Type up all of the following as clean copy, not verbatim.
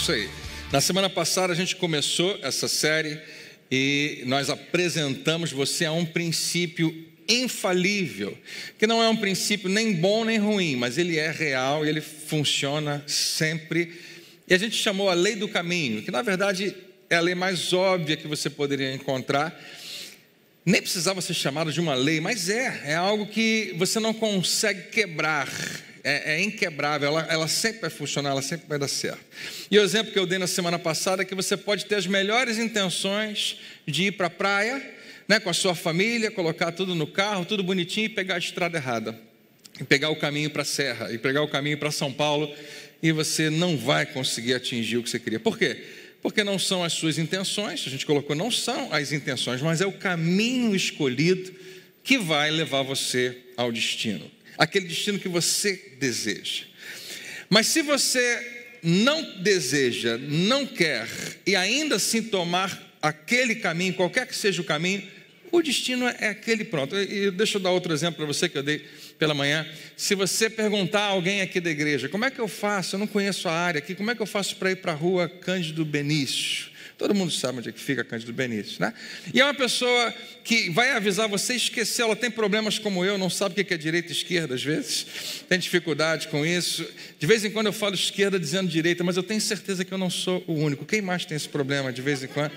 Isso aí. Na semana passada a gente começou essa série e nós apresentamos você a um princípio infalível, que não é um princípio nem bom nem ruim, mas ele é real e ele funciona sempre. E a gente chamou a lei do caminho, que na verdade é a lei mais óbvia que você poderia encontrar. Nem precisava ser chamado de uma lei, mas é algo que você não consegue quebrar. É inquebrável, ela sempre vai funcionar, ela sempre vai dar certo. E o exemplo que eu dei na semana passada é que você pode ter as melhores intenções de ir para a praia, né, com a sua família, colocar tudo no carro, tudo bonitinho e pegar a estrada errada. E pegar o caminho para a Serra, e pegar o caminho para São Paulo, e você não vai conseguir atingir o que você queria. Por quê? Porque não são as suas intenções, a gente colocou, não são as intenções, mas é o caminho escolhido que vai levar você ao destino. Aquele destino que você deseja. Mas se você não deseja, não quer, e ainda assim tomar aquele caminho, qualquer que seja o caminho, o destino é aquele pronto. E deixa eu dar outro exemplo para você que eu dei pela manhã. Se você perguntar a alguém aqui da igreja, como é que eu faço? Eu não conheço a área aqui, como é que eu faço para ir para a rua Cândido Benício? Todo mundo sabe onde é que fica Cândido Benício, né? E é uma pessoa que vai avisar você, esquecer, ela tem problemas como eu, não sabe o que é direita e esquerda às vezes, tem dificuldade com isso. De vez em quando eu falo esquerda dizendo direita, mas eu tenho certeza que eu não sou o único. Quem mais tem esse problema de vez em quando?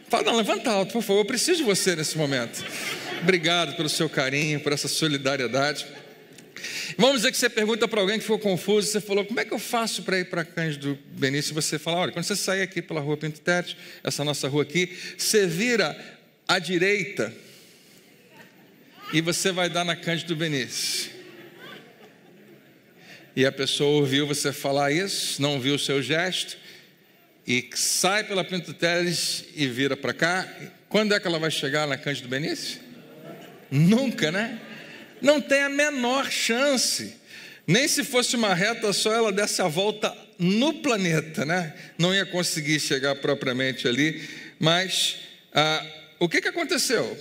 Fala, não, levanta alto, por favor, eu preciso de você nesse momento. Obrigado pelo seu carinho, por essa solidariedade. Vamos dizer que você pergunta para alguém que ficou confuso, você falou, como é que eu faço para ir para Cândido Benício? E você fala, olha, quando você sair aqui pela rua Pinto Teles, essa nossa rua aqui, você vira à direita e você vai dar na Cândido Benício. E a pessoa ouviu você falar isso, não viu o seu gesto, e sai pela Pinto Teles e vira para cá. Quando é que ela vai chegar na Cândido Benício? Nunca, né? Não tem a menor chance. Nem se fosse uma reta só, ela desse a volta no planeta, né? Não ia conseguir chegar propriamente ali. Mas o que aconteceu?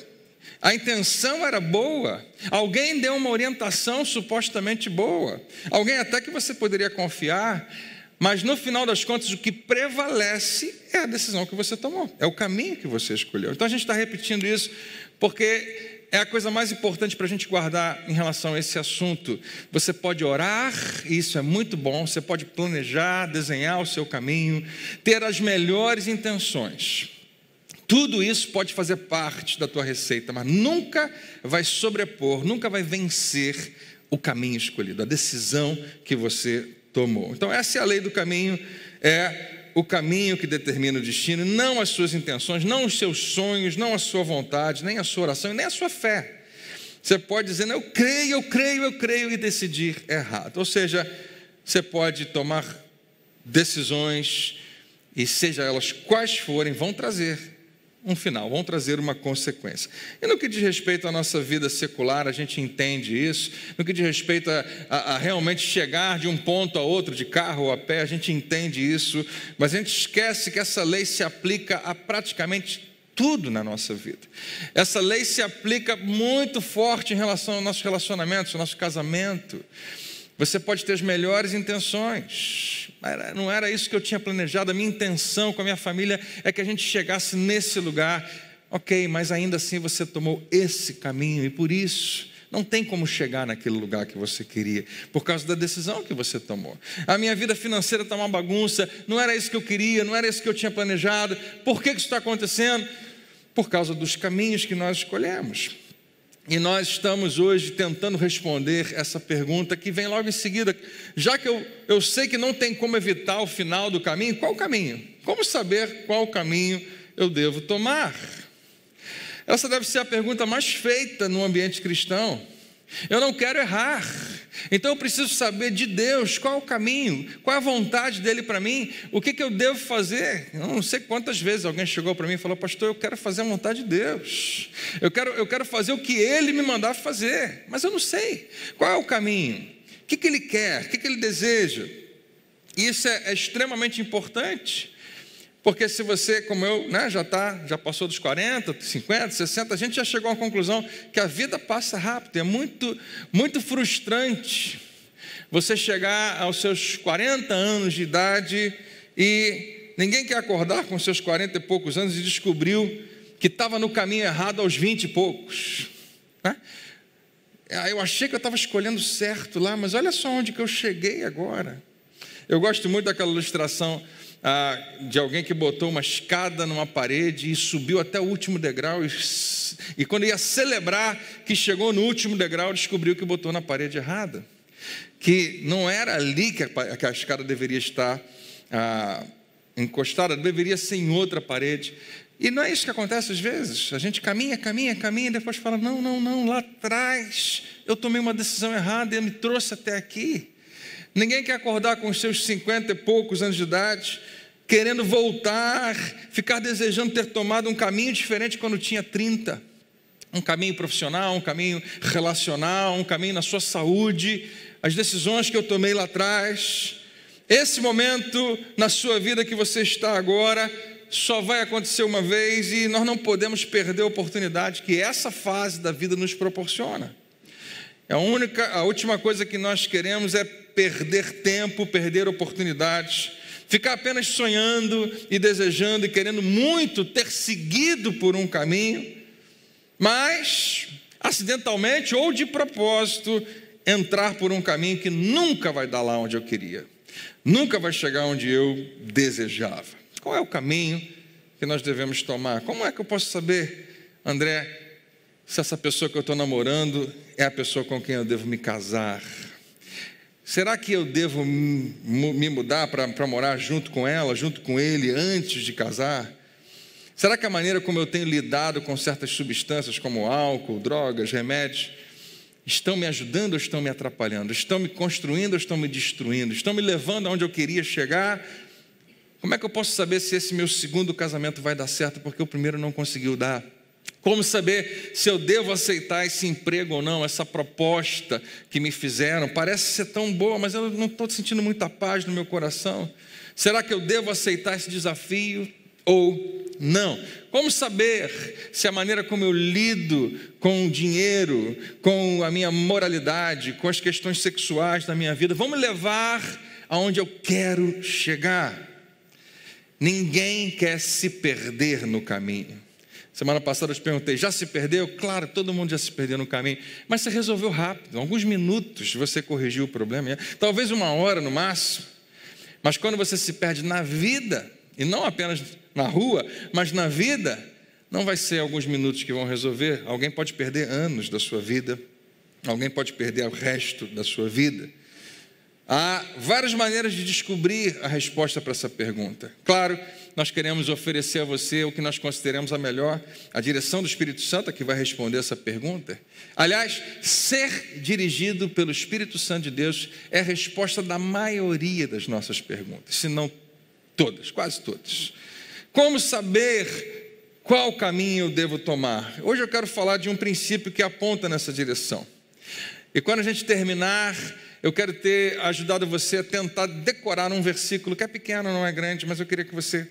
A intenção era boa. Alguém deu uma orientação supostamente boa. Alguém até que você poderia confiar. Mas no final das contas, o que prevalece é a decisão que você tomou. É o caminho que você escolheu. Então a gente está repetindo isso porque é a coisa mais importante para a gente guardar em relação a esse assunto. Você pode orar, e isso é muito bom. Você pode planejar, desenhar o seu caminho, ter as melhores intenções. Tudo isso pode fazer parte da tua receita, mas nunca vai sobrepor, nunca vai vencer o caminho escolhido, a decisão que você tomou. Então essa é a lei do caminho, é o caminho que determina o destino, não as suas intenções, não os seus sonhos, não a sua vontade, nem a sua oração, nem a sua fé. Você pode dizer, eu creio e decidir errado. Ou seja, você pode tomar decisões e seja elas quais forem, vão trazer um final, vão trazer uma consequência. E no que diz respeito à nossa vida secular, a gente entende isso. No que diz respeito a realmente chegar de um ponto a outro, de carro ou a pé, a gente entende isso. Mas a gente esquece que essa lei se aplica a praticamente tudo na nossa vida. Essa lei se aplica muito forte em relação aos nossos relacionamentos, ao nosso casamento. Você pode ter as melhores intenções, não era isso que eu tinha planejado. A minha intenção com a minha família é que a gente chegasse nesse lugar. Ok, mas ainda assim você tomou esse caminho e por isso não tem como chegar naquele lugar que você queria, por causa da decisão que você tomou. A minha vida financeira está uma bagunça, não era isso que eu queria, não era isso que eu tinha planejado. Por que isso está acontecendo? Por causa dos caminhos que nós escolhemos. E nós estamos hoje tentando responder essa pergunta que vem logo em seguida. Já que eu sei que não tem como evitar o final do caminho, qual o caminho? Como saber qual caminho eu devo tomar? Essa deve ser a pergunta mais feita no ambiente cristão. Eu não quero errar, então eu preciso saber de Deus qual é o caminho, qual é a vontade dele para mim, o que eu devo fazer. Eu não sei quantas vezes alguém chegou para mim e falou, pastor, eu quero fazer a vontade de Deus, eu quero fazer o que ele me mandar fazer, mas eu não sei qual é o caminho, o que ele quer, o que ele deseja. Isso é extremamente importante. Porque se você, como eu, já passou dos 40, 50, 60, a gente já chegou à conclusão que a vida passa rápido. É muito, muito frustrante você chegar aos seus 40 anos de idade E ninguém quer acordar com seus 40 e poucos anos e descobriu que estava no caminho errado aos 20 e poucos, né? Eu achei que eu estava escolhendo certo lá, mas olha só onde que eu cheguei agora. Eu gosto muito daquela ilustração de alguém que botou uma escada numa parede e subiu até o último degrau, e quando ia celebrar que chegou no último degrau, descobriu que botou na parede errada, que não era ali que a escada deveria estar encostada, deveria ser em outra parede. E não é isso que acontece às vezes. A gente caminha e depois fala, não, lá atrás eu tomei uma decisão errada e me trouxe até aqui. Ninguém quer acordar com os seus 50 e poucos anos de idade, querendo voltar, ficar desejando ter tomado um caminho diferente quando tinha 30. Um caminho profissional, um caminho relacional, um caminho na sua saúde, as decisões que eu tomei lá atrás. Esse momento na sua vida que você está agora só vai acontecer uma vez e nós não podemos perder a oportunidade que essa fase da vida nos proporciona. A última coisa que nós queremos é perder tempo, perder oportunidades, ficar apenas sonhando e desejando e querendo muito ter seguido por um caminho, mas acidentalmente ou de propósito entrar por um caminho que nunca vai dar lá onde eu queria, nunca vai chegar onde eu desejava. Qual é o caminho que nós devemos tomar? Como é que eu posso saber, André, se essa pessoa que eu estou namorando é a pessoa com quem eu devo me casar? Será que eu devo me mudar para morar junto com ela, junto com ele, antes de casar? Será que a maneira como eu tenho lidado com certas substâncias, como álcool, drogas, remédios, estão me ajudando ou estão me atrapalhando? Estão me construindo ou estão me destruindo? Estão me levando aonde eu queria chegar? Como é que eu posso saber se esse meu segundo casamento vai dar certo, porque o primeiro não conseguiu dar? Como saber se eu devo aceitar esse emprego ou não, essa proposta que me fizeram? Parece ser tão boa, mas eu não estou sentindo muita paz no meu coração. Será que eu devo aceitar esse desafio ou não? Como saber se a maneira como eu lido com o dinheiro, com a minha moralidade, com as questões sexuais da minha vida, vão me levar aonde eu quero chegar? Ninguém quer se perder no caminho. Semana passada eu te perguntei, já se perdeu? Claro, todo mundo já se perdeu no caminho, mas você resolveu rápido, em alguns minutos você corrigiu o problema, talvez 1 hora no máximo. Mas quando você se perde na vida, e não apenas na rua, mas na vida, não vai ser alguns minutos que vão resolver. Alguém pode perder anos da sua vida, alguém pode perder o resto da sua vida. Há várias maneiras de descobrir a resposta para essa pergunta. Claro, nós queremos oferecer a você o que nós consideramos a melhor, a direção do Espírito Santo que vai responder essa pergunta. Aliás, ser dirigido pelo Espírito Santo de Deus é a resposta da maioria das nossas perguntas, se não todas, quase todas. Como saber qual caminho eu devo tomar? Hoje eu quero falar de um princípio que aponta nessa direção. E quando a gente terminar, eu quero ter ajudado você a tentar decorar um versículo que é pequeno, não é grande, mas eu queria que você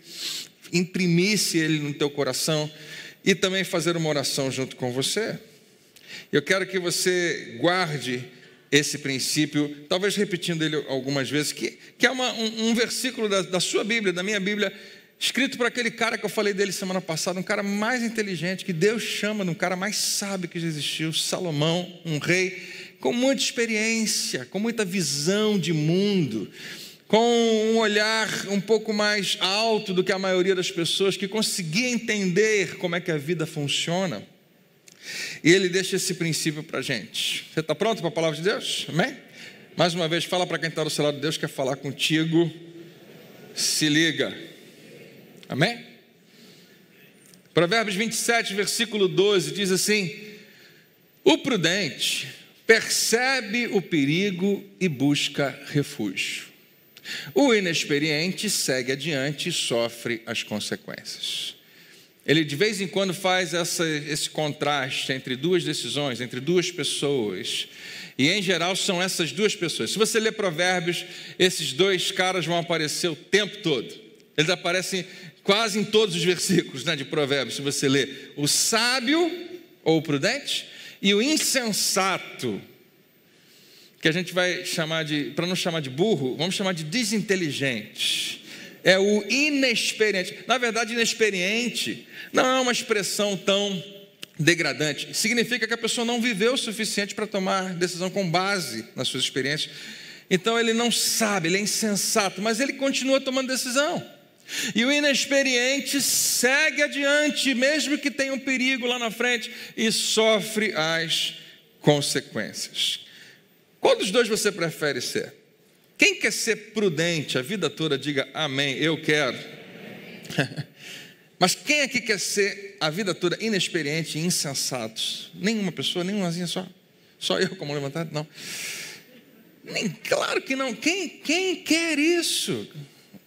imprimisse ele no teu coração e também fazer uma oração junto com você. Eu quero que você guarde esse princípio, talvez repetindo ele algumas vezes, que é um versículo da sua Bíblia, da minha Bíblia, escrito por aquele cara que eu falei dele semana passada, um cara mais inteligente, que Deus chama de um cara mais sábio que já existiu, Salomão, um rei com muita experiência, com muita visão de mundo, com um olhar um pouco mais alto do que a maioria das pessoas, que conseguia entender como é que a vida funciona. E ele deixa esse princípio para a gente. Você está pronto para a palavra de Deus? Amém? Mais uma vez, fala para quem está do seu lado, Deus quer falar contigo, se liga. Amém? Provérbios 27, versículo 12, diz assim: o prudente percebe o perigo e busca refúgio. O inexperiente segue adiante e sofre as consequências. Ele de vez em quando faz esse contraste entre duas decisões, entre duas pessoas. E em geral são essas duas pessoas. Se você ler Provérbios, esses dois caras vão aparecer o tempo todo. Eles aparecem quase em todos os versículos, né, de Provérbios. Se você ler o sábio ou o prudente e o insensato, que a gente vai chamar de, para não chamar de burro, vamos chamar de desinteligente. é o inexperiente. Na verdade, inexperiente não é uma expressão tão degradante. Significa que a pessoa não viveu o suficiente para tomar decisão com base nas suas experiências. Então ele não sabe, ele é insensato, mas ele continua tomando decisão. E o inexperiente segue adiante, mesmo que tenha um perigo lá na frente, e sofre as consequências. Qual dos dois você prefere ser? Quem quer ser prudente a vida toda, diga amém, eu quero. Mas quem aqui quer ser a vida toda inexperiente e insensato? Nenhuma pessoa, nenhumazinha só. Só eu como levantado? Não. Claro que não. Quem quer isso?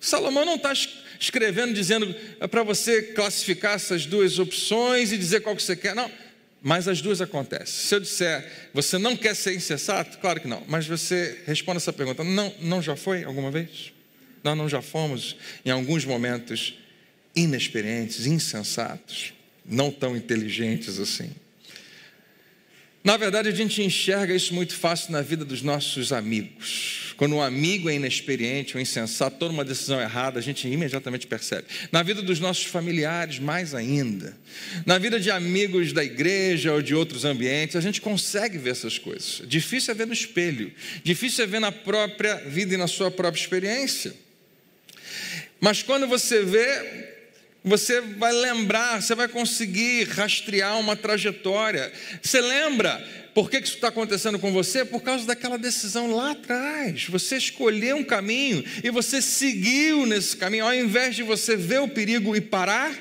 Salomão não está escrevendo, dizendo para você classificar essas duas opções e dizer qual que você quer. Não, mas as duas acontecem. Se eu disser, você não quer ser insensato? Claro que não. Mas você responde essa pergunta, não já foi alguma vez? Não já fomos em alguns momentos inexperientes, insensatos, não tão inteligentes assim. Na verdade, a gente enxerga isso muito fácil na vida dos nossos amigos. Quando um amigo é inexperiente ou insensato, toma uma decisão errada, a gente imediatamente percebe. Na vida dos nossos familiares, mais ainda. Na vida de amigos da igreja ou de outros ambientes, a gente consegue ver essas coisas. Difícil é ver no espelho, difícil é ver na própria vida e na sua própria experiência. Mas quando você vê, você vai lembrar, você vai conseguir rastrear uma trajetória. Você lembra por que isso está acontecendo com você? Por causa daquela decisão lá atrás. Você escolheu um caminho e você seguiu nesse caminho. Ao invés de você ver o perigo e parar,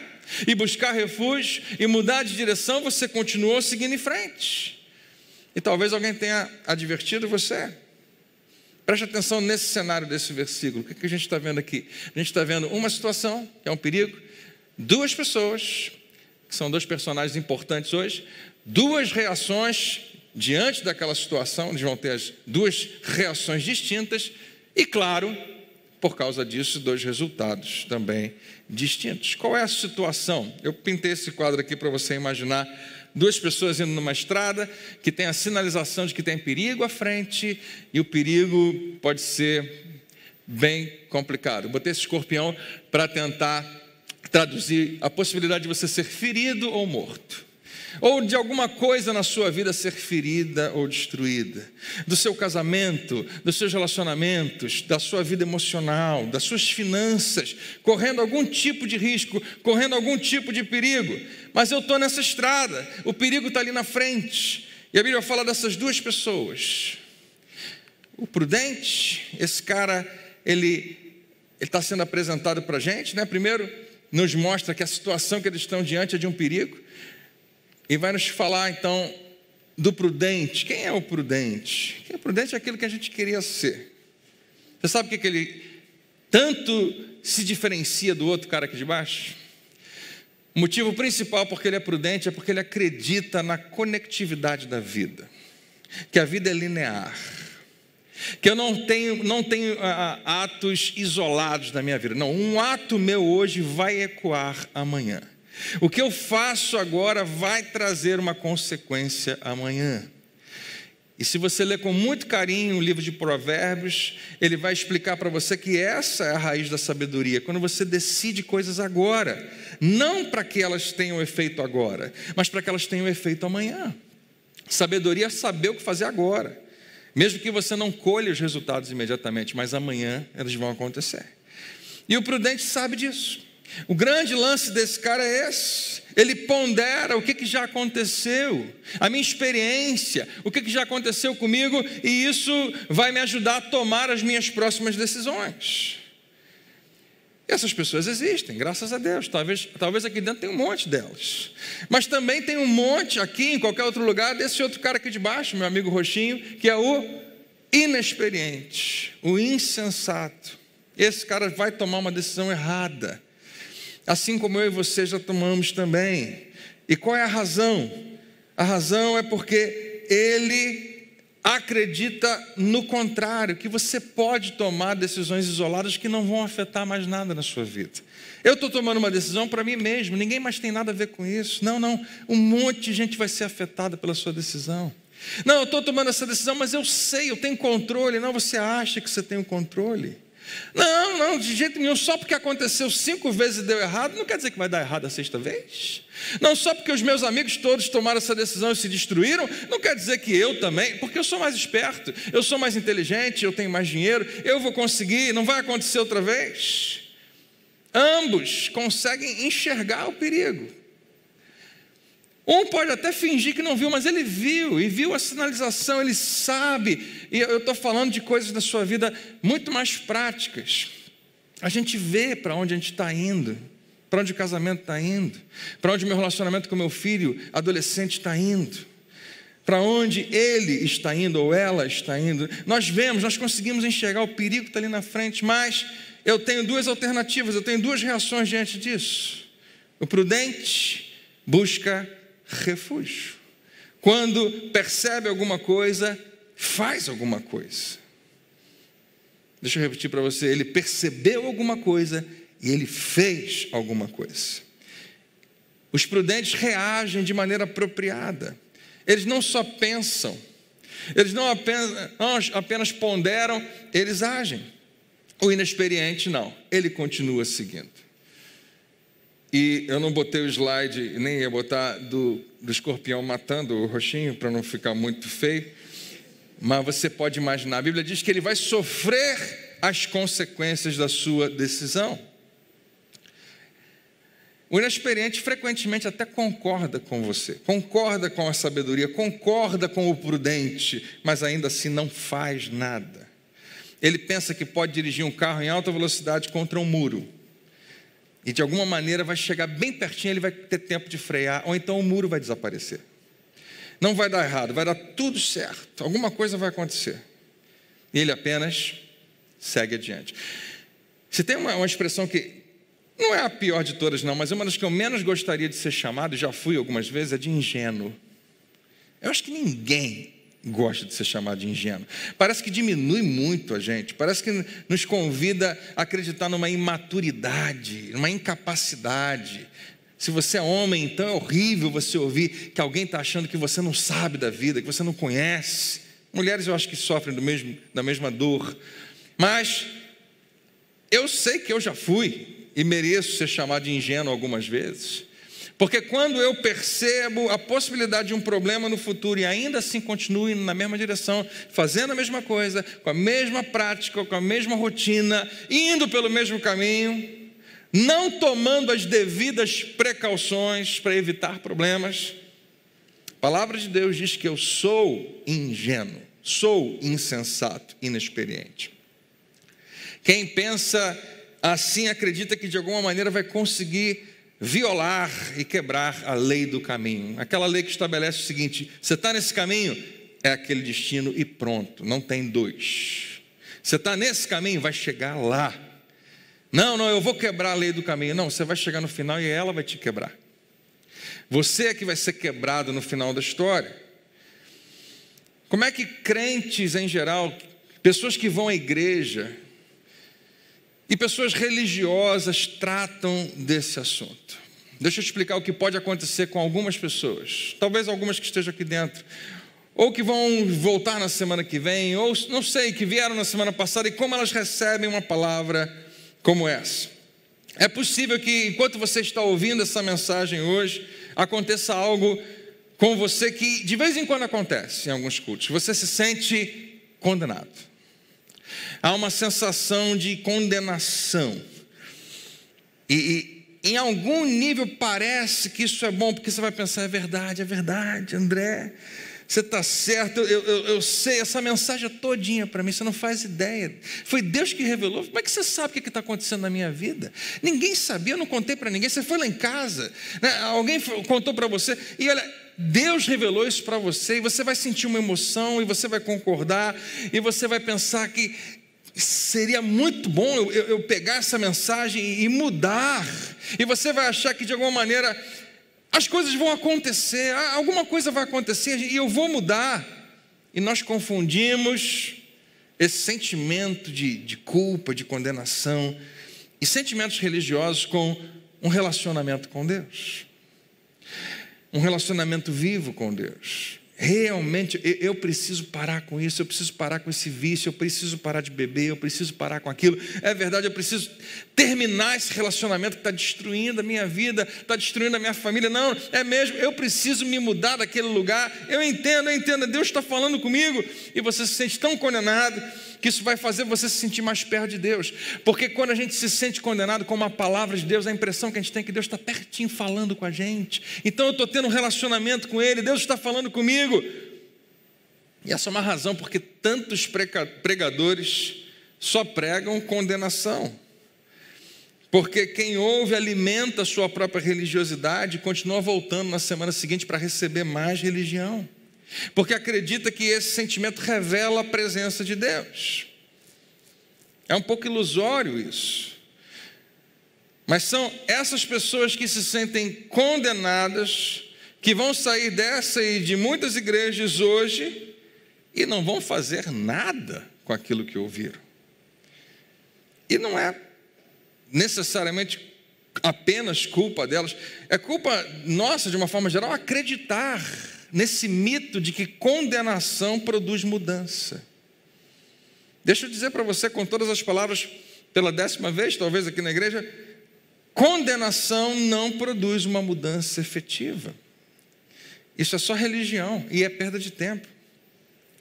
e buscar refúgio, e mudar de direção, você continuou seguindo em frente. E talvez alguém tenha advertido você. Preste atenção nesse cenário desse versículo. O que a gente está vendo aqui? A gente está vendo uma situação, que é um perigo, duas pessoas, que são dois personagens importantes hoje, duas reações diante daquela situação, eles vão ter as duas reações distintas, e claro, por causa disso, dois resultados também distintos. Qual é a situação? Eu pintei esse quadro aqui para você imaginar duas pessoas indo numa estrada que tem a sinalização de que tem perigo à frente, e o perigo pode ser bem complicado. Eu botei esse escorpião para tentar traduzir a possibilidade de você ser ferido ou morto, ou de alguma coisa na sua vida ser ferida ou destruída, do seu casamento, dos seus relacionamentos, da sua vida emocional, das suas finanças, correndo algum tipo de risco, correndo algum tipo de perigo. Mas eu estou nessa estrada, o perigo está ali na frente, e a Bíblia fala dessas duas pessoas. O prudente, esse cara, ele está sendo apresentado para a gente, né? Primeiro, nos mostra que a situação que eles estão diante é de um perigo, e vai nos falar então do prudente. Quem é o prudente? Quem é prudente é aquilo que a gente queria ser. Você sabe o que ele tanto se diferencia do outro cara aqui de baixo? O motivo principal porque ele é prudente é porque ele acredita na conectividade da vida, que a vida é linear, que eu não tenho atos isolados na minha vida. Não, um ato meu hoje vai ecoar amanhã. O que eu faço agora vai trazer uma consequência amanhã. E se você ler com muito carinho o livro de Provérbios, ele vai explicar para você que essa é a raiz da sabedoria. Quando você decide coisas agora, não para que elas tenham efeito agora, mas para que elas tenham efeito amanhã. Sabedoria é saber o que fazer agora, mesmo que você não colha os resultados imediatamente, mas amanhã eles vão acontecer. E o prudente sabe disso. O grande lance desse cara é esse. Ele pondera o que já aconteceu, a minha experiência, o que já aconteceu comigo, e isso vai me ajudar a tomar as minhas próximas decisões. E essas pessoas existem, graças a Deus. Talvez aqui dentro tenha um monte delas, mas também tem um monte aqui, em qualquer outro lugar, desse outro cara aqui de baixo, meu amigo roxinho, que é o inexperiente, o insensato. Esse cara vai tomar uma decisão errada, assim como eu e você já tomamos também. E qual é a razão? A razão é porque ele acredita no contrário, que você pode tomar decisões isoladas que não vão afetar mais nada na sua vida. Eu estou tomando uma decisão para mim mesmo, ninguém mais tem nada a ver com isso. Não, um monte de gente vai ser afetada pela sua decisão. Não, eu estou tomando essa decisão, mas eu sei, eu tenho controle. Não, você acha que você tem o controle. Não, de jeito nenhum. Só porque aconteceu 5 vezes e deu errado, não quer dizer que vai dar errado a 6ª vez. Não, só porque os meus amigos todos tomaram essa decisão e se destruíram, não quer dizer que eu também, porque eu sou mais esperto, eu sou mais inteligente, eu tenho mais dinheiro, eu vou conseguir, não vai acontecer outra vez. Ambos conseguem enxergar o perigo. Um pode até fingir que não viu, mas ele viu, e viu a sinalização, ele sabe. E eu estou falando de coisas da sua vida muito mais práticas. A gente vê para onde a gente está indo, para onde o casamento está indo, para onde o meu relacionamento com meu filho adolescente está indo, para onde ele está indo ou ela está indo. Nós vemos, nós conseguimos enxergar o perigo que está ali na frente, mas eu tenho 2 alternativas, eu tenho 2 reações diante disso. O prudente busca refúgio. Quando percebe alguma coisa, faz alguma coisa. Deixa eu repetir para você, ele percebeu alguma coisa e ele fez alguma coisa. Os prudentes reagem de maneira apropriada. Eles não só pensam, eles não apenas ponderam, eles agem. O inexperiente não, ele continua seguindo. E eu não botei o slide, nem ia botar do escorpião matando o roxinho, para não ficar muito feio. Mas você pode imaginar, a Bíblia diz que ele vai sofrer as consequências da sua decisão. O inexperiente frequentemente até concorda com você, concorda com a sabedoria, concorda com o prudente, mas ainda assim não faz nada. Ele pensa que pode dirigir um carro em alta velocidade contra um muro. E de alguma maneira vai chegar bem pertinho, ele vai ter tempo de frear, ou então o muro vai desaparecer. Não vai dar errado, vai dar tudo certo, alguma coisa vai acontecer. E ele apenas segue adiante. Se tem uma expressão que não é a pior de todas não, mas é uma das que eu menos gostaria de ser chamado, já fui algumas vezes, é de ingênuo. Eu acho que ninguém gosta de ser chamado de ingênuo. Parece que diminui muito a gente, parece que nos convida a acreditar numa imaturidade, numa incapacidade. Se você é homem, então é horrível você ouvir que alguém está achando que você não sabe da vida, que você não conhece. Mulheres eu acho que sofrem da mesma dor. Mas eu sei que eu já fui e mereço ser chamado de ingênuo algumas vezes. Porque quando eu percebo a possibilidade de um problema no futuro e ainda assim continuo indo na mesma direção, fazendo a mesma coisa, com a mesma prática, com a mesma rotina, indo pelo mesmo caminho, não tomando as devidas precauções para evitar problemas, a palavra de Deus diz que eu sou ingênuo, sou insensato, inexperiente. Quem pensa assim acredita que de alguma maneira vai conseguir violar e quebrar a lei do caminho. Aquela lei que estabelece o seguinte: você está nesse caminho, é aquele destino e pronto, não tem dois. Você está nesse caminho, vai chegar lá. Não, eu vou quebrar a lei do caminho. Não, você vai chegar no final e ela vai te quebrar. Você é que vai ser quebrado no final da história. Como é que crentes em geral, pessoas que vão à igreja e pessoas religiosas tratam desse assunto? Deixa eu explicar o que pode acontecer com algumas pessoas, talvez algumas que estejam aqui dentro, ou que vão voltar na semana que vem, ou não sei, que vieram na semana passada, e como elas recebem uma palavra como essa. É possível que enquanto você está ouvindo essa mensagem hoje, aconteça algo com você que de vez em quando acontece em alguns cultos. Você se sente condenado. Há uma sensação de condenação. E em algum nível parece que isso é bom, porque você vai pensar, é verdade, André, você está certo, eu sei, essa mensagem é todinha para mim, você não faz ideia. Foi Deus que revelou. Como é que você sabe o que está acontecendo na minha vida? Ninguém sabia, eu não contei para ninguém. Você foi lá em casa, né? Alguém contou para você, e olha, Deus revelou isso para você, e você vai sentir uma emoção, e você vai concordar, e você vai pensar que seria muito bom eu pegar essa mensagem e mudar, e você vai achar que de alguma maneira as coisas vão acontecer, alguma coisa vai acontecer e eu vou mudar. E nós confundimos esse sentimento de culpa, de condenação e sentimentos religiosos com um relacionamento com Deus, um relacionamento vivo com Deus. realmente eu preciso parar com isso, eu preciso parar com esse vício, eu preciso parar de beber, eu preciso parar com aquilo. É verdade, eu preciso terminar esse relacionamento que está destruindo a minha vida, está destruindo a minha família. Não, é mesmo, eu preciso me mudar daquele lugar. Eu entendo, Deus está falando comigo. E você se sente tão condenado que isso vai fazer você se sentir mais perto de Deus. Porque quando a gente se sente condenado com uma palavra de Deus, a impressão que a gente tem é que Deus está pertinho falando com a gente. Então eu estou tendo um relacionamento com Ele, Deus está falando comigo. E essa é uma razão porque tantos pregadores só pregam condenação. Porque quem ouve alimenta a sua própria religiosidade e continua voltando na semana seguinte para receber mais religião. Porque acredita que esse sentimento revela a presença de Deus. É um pouco ilusório isso. Mas são essas pessoas que se sentem condenadas, que vão sair dessa e de muitas igrejas hoje e não vão fazer nada com aquilo que ouviram. E não é necessariamente apenas culpa delas, é culpa nossa, de uma forma geral, acreditar nesse mito de que condenação produz mudança. Deixa eu dizer para você com todas as palavras, pela 10ª vez, talvez aqui na igreja, condenação não produz uma mudança efetiva. Isso é só religião e é perda de tempo.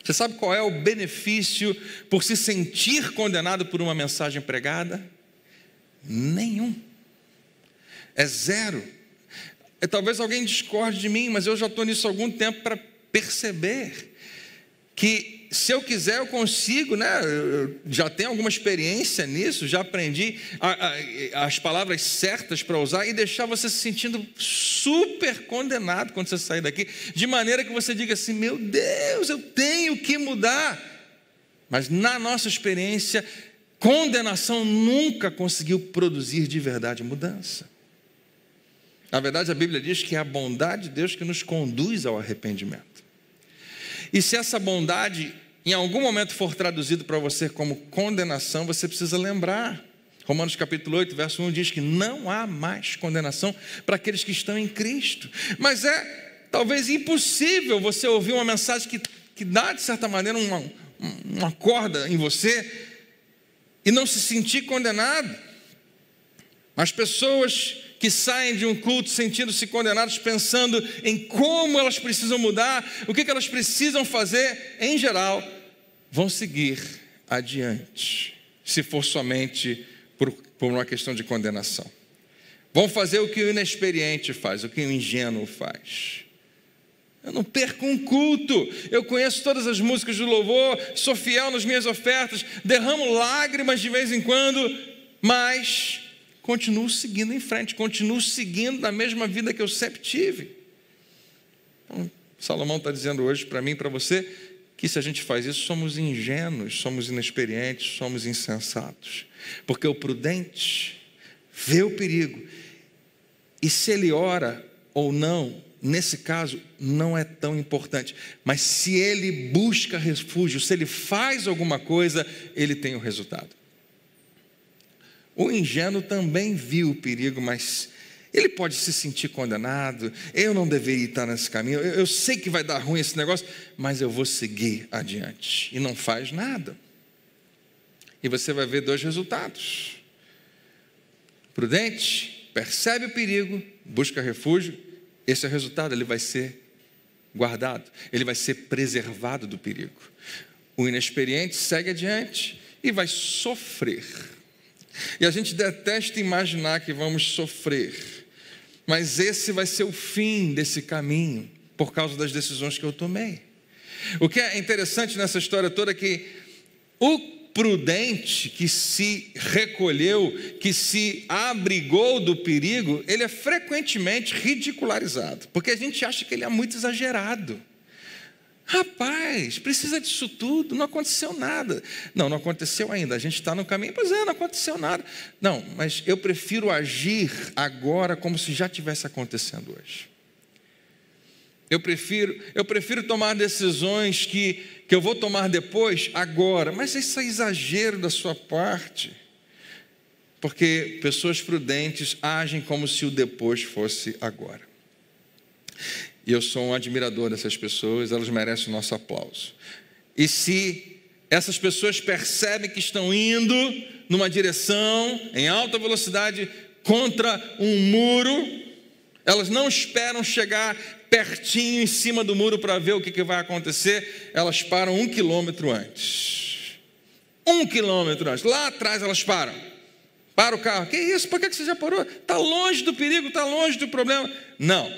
Você sabe qual é o benefício por se sentir condenado por uma mensagem pregada? Nenhum. É zero. Talvez alguém discorde de mim, mas eu já estou nisso há algum tempo para perceber que se eu quiser eu consigo, né? Eu já tenho alguma experiência nisso, já aprendi as palavras certas para usar e deixar você se sentindo super condenado quando você sair daqui, de maneira que você diga assim, meu Deus, eu tenho que mudar. Mas na nossa experiência, condenação nunca conseguiu produzir de verdade mudança. Na verdade, a Bíblia diz que é a bondade de Deus que nos conduz ao arrependimento. E se essa bondade em algum momento for traduzido para você como condenação, você precisa lembrar. Romanos capítulo 8, verso 1 diz que não há mais condenação para aqueles que estão em Cristo. Mas é talvez impossível você ouvir uma mensagem que dá, de certa maneira, uma corda em você e não se sentir condenado. As pessoas que saem de um culto sentindo-se condenadas, pensando em como elas precisam mudar, o que elas precisam fazer, em geral, vão seguir adiante, se for somente por uma questão de condenação. Vão fazer o que o inexperiente faz, o que o ingênuo faz. Eu não perco um culto, eu conheço todas as músicas do louvor, sou fiel nas minhas ofertas, derramo lágrimas de vez em quando, mas continuo seguindo em frente, continuo seguindo na mesma vida que eu sempre tive. Então, Salomão está dizendo hoje para mim e para você que se a gente faz isso, somos ingênuos, somos inexperientes, somos insensatos. Porque o prudente vê o perigo e se ele ora ou não, nesse caso, não é tão importante. Mas se ele busca refúgio, se ele faz alguma coisa, ele tem o resultado. O ingênuo também viu o perigo, mas ele pode se sentir condenado. Eu não deveria estar nesse caminho. Eu sei que vai dar ruim esse negócio, mas eu vou seguir adiante. E não faz nada. E você vai ver 2 resultados. Prudente, percebe o perigo, busca refúgio. Esse é o resultado, ele vai ser guardado. Ele vai ser preservado do perigo. O inexperiente segue adiante e vai sofrer. E a gente detesta imaginar que vamos sofrer, mas esse vai ser o fim desse caminho, por causa das decisões que eu tomei. O que é interessante nessa história toda é que o prudente que se recolheu, que se abrigou do perigo, ele é frequentemente ridicularizado, porque a gente acha que ele é muito exagerado. Rapaz, precisa disso tudo, não aconteceu nada. Não aconteceu ainda, a gente está no caminho, pois é, não aconteceu nada. Não, mas eu prefiro agir agora como se já tivesse acontecendo hoje. Eu prefiro tomar decisões que eu vou tomar depois, agora. Mas isso é exagero da sua parte. Porque pessoas prudentes agem como se o depois fosse agora. E eu sou um admirador dessas pessoas, elas merecem o nosso aplauso. E se essas pessoas percebem que estão indo numa direção em alta velocidade contra um muro, elas não esperam chegar pertinho em cima do muro para ver o que vai acontecer, elas param 1 quilômetro antes. 1 quilômetro antes. Lá atrás elas param. Para o carro. Que isso? Por que você já parou? Está longe do perigo, está longe do problema. Não.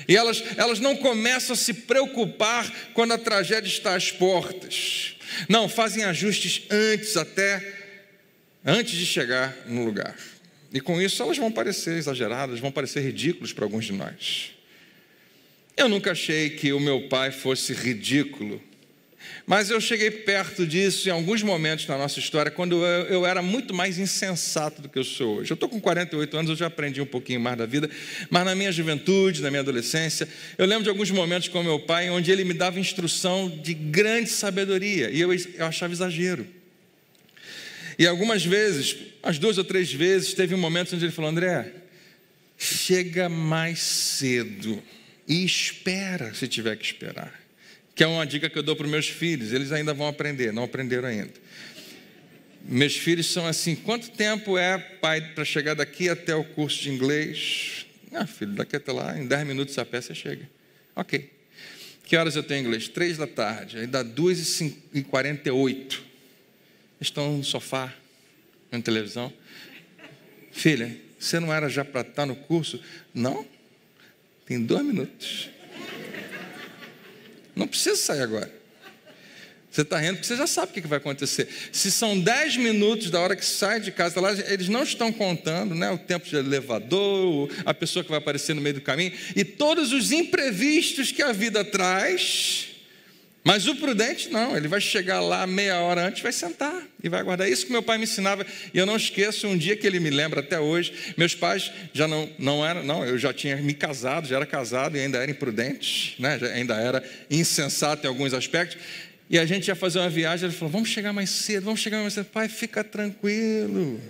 E elas não começam a se preocupar quando a tragédia está às portas. Não, fazem ajustes antes de chegar no lugar. E com isso elas vão parecer exageradas, vão parecer ridículas para alguns de nós. Eu nunca achei que o meu pai fosse ridículo, mas eu cheguei perto disso em alguns momentos na nossa história, quando eu era muito mais insensato do que eu sou hoje. Eu estou com 48 anos, eu já aprendi um pouquinho mais da vida, mas na minha juventude, na minha adolescência, eu lembro de alguns momentos com meu pai, onde ele me dava instrução de grande sabedoria, e eu achava exagero. E algumas vezes, umas 2 ou 3 vezes, teve um momento onde ele falou: André, chega mais cedo e espera se tiver que esperar. Que é uma dica que eu dou para os meus filhos, eles ainda vão aprender, não aprenderam ainda. Meus filhos são assim: quanto tempo é, pai, para chegar daqui até o curso de inglês? Ah, filho, daqui até lá, em 10 minutos a pé você chega. Ok. Que horas eu tenho inglês? 3 da tarde, aí dá 2h48. Estão no sofá, na televisão. Filha, você não era já para estar no curso? Não, tem 2 minutos. Não precisa sair agora. Você está rindo porque você já sabe o que vai acontecer. Se são 10 minutos da hora que sai de casa, lá, eles não estão contando, né, o tempo de elevador, a pessoa que vai aparecer no meio do caminho, e todos os imprevistos que a vida traz. Mas o prudente não, ele vai chegar lá meia hora antes, vai sentar e vai aguardar. Isso que meu pai me ensinava, e eu não esqueço um dia que ele me lembra até hoje. Meus pais já não eram, eu já tinha me casado, já era casado e ainda era imprudente, né? Ainda era insensato em alguns aspectos. E a gente ia fazer uma viagem, ele falou: vamos chegar mais cedo. Pai, fica tranquilo.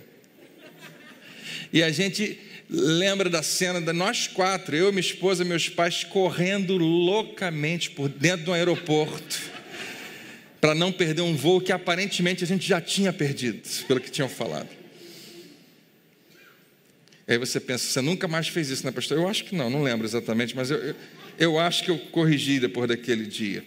E a gente lembra da cena de nós 4, eu, minha esposa, meus pais, correndo loucamente por dentro do aeroporto, para não perder um voo que aparentemente a gente já tinha perdido, pelo que tinham falado. Aí você pensa: você nunca mais fez isso, né, pastor? Eu acho que não lembro exatamente, mas eu acho que eu corrigi depois daquele dia.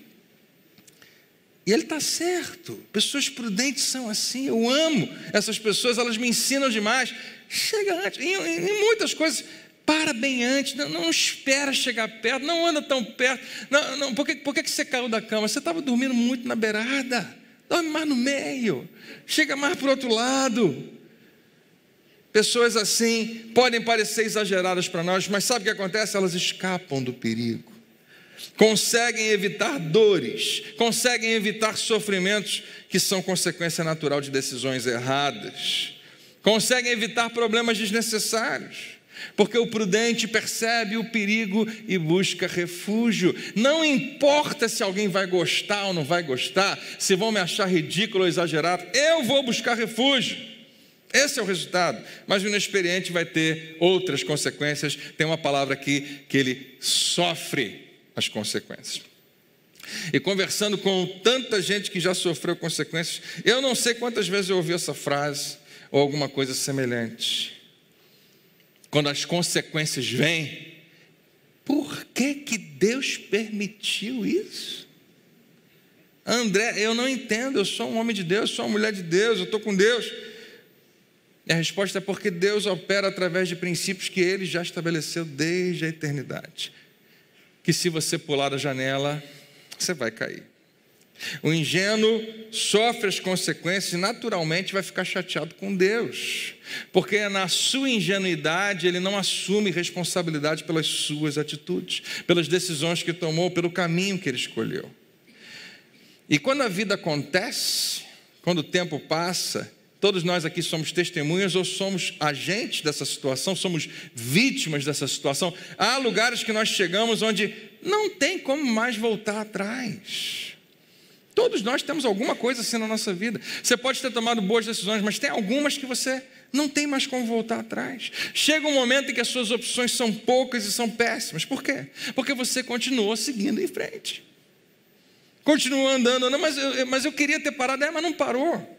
E ele está certo, pessoas prudentes são assim, eu amo essas pessoas, elas me ensinam demais. Chega antes, em muitas coisas, para bem antes, não espera chegar perto, não anda tão perto. Por que você caiu da cama? Você estava dormindo muito na beirada, dorme mais no meio, chega mais para o outro lado. Pessoas assim podem parecer exageradas para nós, mas sabe o que acontece? Elas escapam do perigo, conseguem evitar dores, conseguem evitar sofrimentos que são consequência natural de decisões erradas, conseguem evitar problemas desnecessários, porque o prudente percebe o perigo e busca refúgio. Não importa se alguém vai gostar ou não vai gostar, se vão me achar ridículo ou exagerado, eu vou buscar refúgio. Esse é o resultado. Mas o inexperiente vai ter outras consequências. Tem uma palavra aqui que ele sofre as consequências. E conversando com tanta gente que já sofreu consequências, eu não sei quantas vezes eu ouvi essa frase ou alguma coisa semelhante. Quando as consequências vêm, por que Deus permitiu isso? André, eu não entendo, eu sou um homem de Deus, sou uma mulher de Deus, eu estou com Deus. E a resposta é porque Deus opera através de princípios que Ele já estabeleceu desde a eternidade. Que se você pular da janela, você vai cair. O ingênuo sofre as consequências e naturalmente vai ficar chateado com Deus, porque na sua ingenuidade ele não assume responsabilidade pelas suas atitudes, pelas decisões que tomou, pelo caminho que ele escolheu. E quando a vida acontece, quando o tempo passa, todos nós aqui somos testemunhas ou somos agentes dessa situação, somos vítimas dessa situação. Há lugares que nós chegamos onde não tem como mais voltar atrás. Todos nós temos alguma coisa assim na nossa vida. Você pode ter tomado boas decisões, mas tem algumas que você não tem mais como voltar atrás. Chega um momento em que as suas opções são poucas e são péssimas. Por quê? Porque você continuou seguindo em frente. Continuou andando, não, mas eu queria ter parado, mas não parou.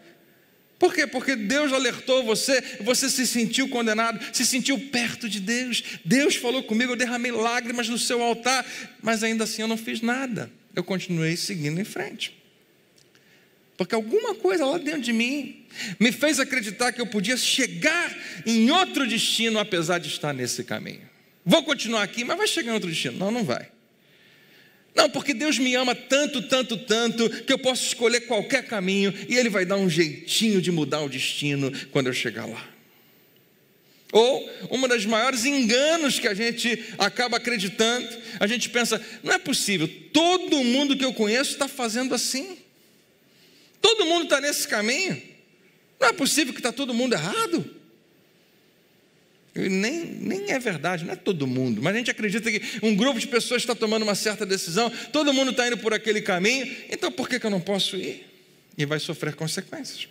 Por quê? Porque Deus alertou você, você se sentiu condenado, se sentiu perto de Deus. Deus falou comigo, eu derramei lágrimas no seu altar, mas ainda assim eu não fiz nada. Eu continuei seguindo em frente. Porque alguma coisa lá dentro de mim me fez acreditar que eu podia chegar em outro destino, apesar de estar nesse caminho. Vou continuar aqui, mas vai chegar em outro destino. Não, não vai. Não, porque Deus me ama tanto, tanto, tanto, que eu posso escolher qualquer caminho e Ele vai dar um jeitinho de mudar o destino quando eu chegar lá. Ou, uma das maiores enganos que a gente acaba acreditando, a gente pensa, não é possível, todo mundo que eu conheço está fazendo assim. Todo mundo está nesse caminho. Não é possível que está todo mundo errado. Nem é verdade, não é todo mundo, mas a gente acredita que um grupo de pessoas está tomando uma certa decisão, todo mundo está indo por aquele caminho, então por que eu não posso ir? E vai sofrer consequências.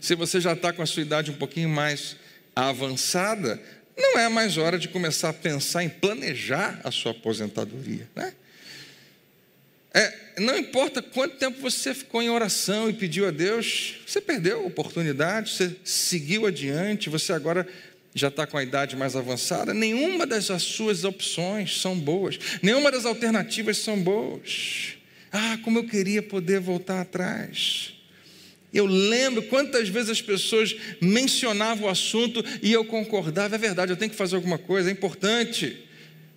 Se você já está com a sua idade um pouquinho mais avançada, não é mais hora de começar a pensar em planejar a sua aposentadoria, né? Não importa quanto tempo você ficou em oração e pediu a Deus, você perdeu a oportunidade, você seguiu adiante, você agora já está com a idade mais avançada, nenhuma das suas opções são boas, nenhuma das alternativas são boas. Como eu queria poder voltar atrás. Eu lembro quantas vezes as pessoas mencionavam o assunto e eu concordava, é verdade, eu tenho que fazer alguma coisa, é importante,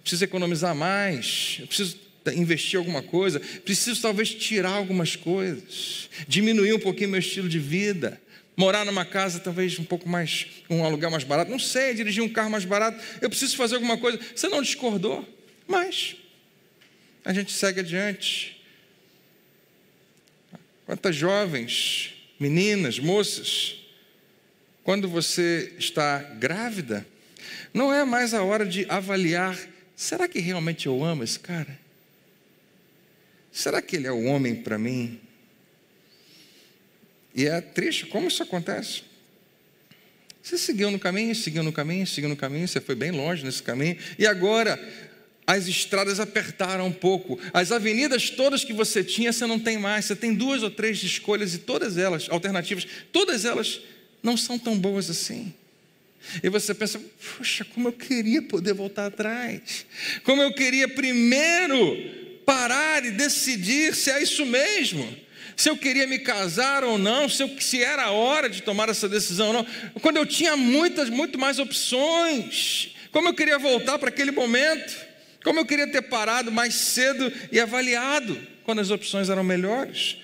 preciso economizar mais, eu preciso investir alguma coisa, preciso talvez tirar algumas coisas, diminuir um pouquinho meu estilo de vida, morar numa casa talvez um pouco mais, um aluguel mais barato, não sei, dirigir um carro mais barato, eu preciso fazer alguma coisa. Você não discordou, mas a gente segue adiante. Quantas jovens, meninas, moças, quando você está grávida, não é mais a hora de avaliar, será que realmente eu amo esse cara? Será que ele é o homem para mim? E é triste como isso acontece. Você seguiu no caminho, seguiu no caminho, seguiu no caminho, você foi bem longe nesse caminho, e agora as estradas apertaram um pouco, as avenidas todas que você tinha, você não tem mais, você tem 2 ou 3 escolhas, e todas elas, alternativas, todas elas não são tão boas assim. E você pensa, poxa, como eu queria poder voltar atrás, como eu queria primeiro parar e decidir se é isso mesmo, se eu queria me casar ou não, se era a hora de tomar essa decisão ou não, quando eu tinha muito mais opções, como eu queria voltar para aquele momento, como eu queria ter parado mais cedo e avaliado, quando as opções eram melhores,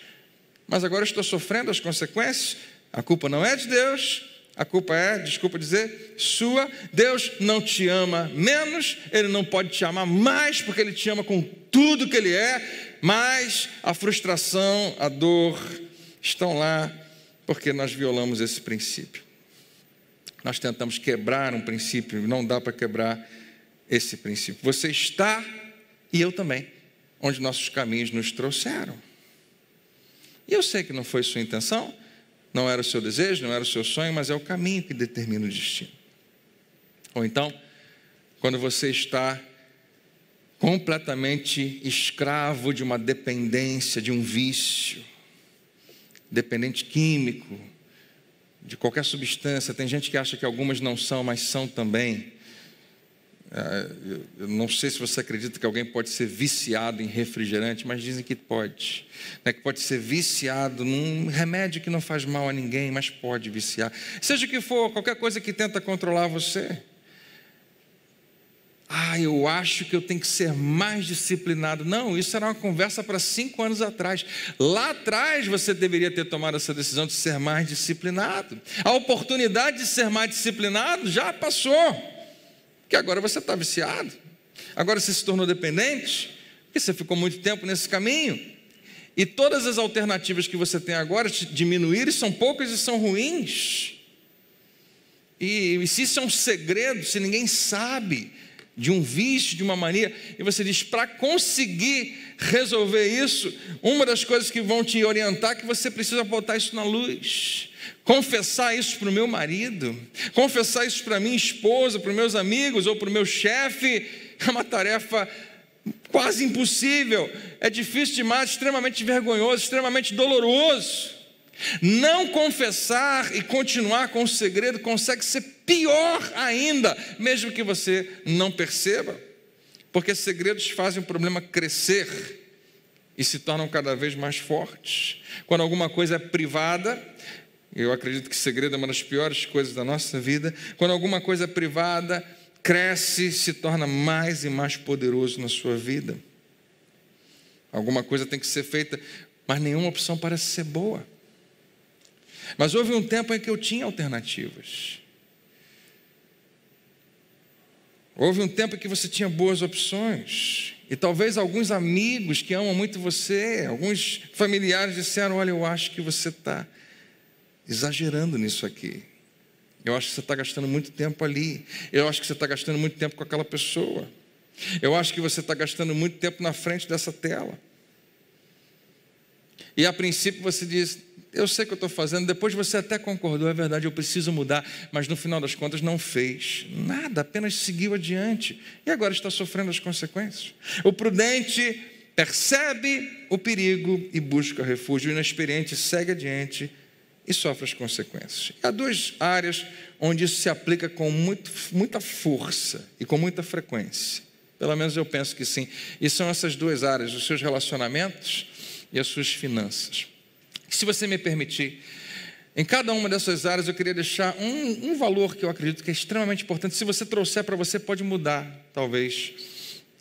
mas agora eu estou sofrendo as consequências. A culpa não é de Deus, a culpa é, desculpa dizer, sua. Deus não te ama menos, Ele não pode te amar mais, porque Ele te ama com tudo que Ele é, mas a frustração, a dor estão lá porque nós violamos esse princípio. Nós tentamos quebrar um princípio, não dá para quebrar esse princípio. Você está, e eu também, onde nossos caminhos nos trouxeram. E eu sei que não foi sua intenção, não era o seu desejo, não era o seu sonho, mas é o caminho que determina o destino. Ou então, quando você está completamente escravo de uma dependência, de um vício, dependente químico, de qualquer substância. Tem gente que acha que algumas não são, mas são também. Eu não sei se você acredita que alguém pode ser viciado em refrigerante, mas dizem que pode. Que pode ser viciado num remédio que não faz mal a ninguém, mas pode viciar. Seja o que for, qualquer coisa que tenta controlar você. Eu acho que eu tenho que ser mais disciplinado. Não, isso era uma conversa para 5 anos atrás. Lá atrás você deveria ter tomado essa decisão de ser mais disciplinado. A oportunidade de ser mais disciplinado já passou. Porque agora você está viciado. Agora você se tornou dependente, porque você ficou muito tempo nesse caminho. E todas as alternativas que você tem agora te diminuíram, são poucas e são ruins. E se isso é um segredo, se ninguém sabe de um vício, de uma mania, e você diz, para conseguir resolver isso, uma das coisas que vão te orientar é que você precisa botar isso na luz, confessar isso para o meu marido, confessar isso para a minha esposa, para os meus amigos ou para o meu chefe. É uma tarefa quase impossível, é difícil demais, extremamente vergonhoso, extremamente doloroso. Não confessar e continuar com o segredo consegue ser pior ainda, mesmo que você não perceba, porque segredos fazem o problema crescer e se tornam cada vez mais fortes. Quando alguma coisa é privada, eu acredito que segredo é uma das piores coisas da nossa vida. Quando alguma coisa é privada, cresce, se torna mais e mais poderoso na sua vida. Alguma coisa tem que ser feita, mas nenhuma opção parece ser boa. Mas houve um tempo em que eu tinha alternativas. Houve um tempo em que você tinha boas opções. E talvez alguns amigos que amam muito você, alguns familiares disseram, olha, eu acho que você está exagerando nisso aqui. Eu acho que você está gastando muito tempo ali. Eu acho que você está gastando muito tempo com aquela pessoa. Eu acho que você está gastando muito tempo na frente dessa tela. E a princípio você diz, eu sei o que eu estou fazendo. Depois você até concordou, é verdade, eu preciso mudar. Mas no final das contas não fez nada, apenas seguiu adiante. E agora está sofrendo as consequências. O prudente percebe o perigo e busca refúgio. O inexperiente segue adiante e sofre as consequências. Há duas áreas onde isso se aplica com muita força e com muita frequência. Pelo menos eu penso que sim. E são essas duas áreas, os seus relacionamentos e as suas finanças. Se você me permitir, em cada uma dessas áreas eu queria deixar um valor que eu acredito que é extremamente importante. Se você trouxer para você, pode mudar, talvez,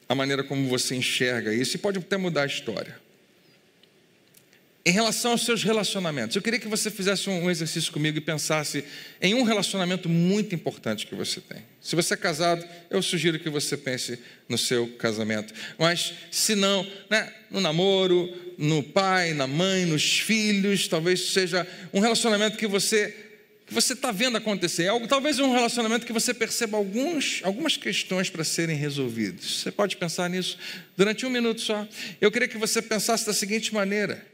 a maneira como você enxerga isso e pode até mudar a história. Em relação aos seus relacionamentos, eu queria que você fizesse um exercício comigo e pensasse em um relacionamento muito importante que você tem. Se você é casado, eu sugiro que você pense no seu casamento. Mas, se não, no namoro, no pai, na mãe, nos filhos, talvez seja um relacionamento que você está vendo acontecer. Talvez um relacionamento que você perceba algumas questões para serem resolvidas. Você pode pensar nisso durante um minuto só. Eu queria que você pensasse da seguinte maneira.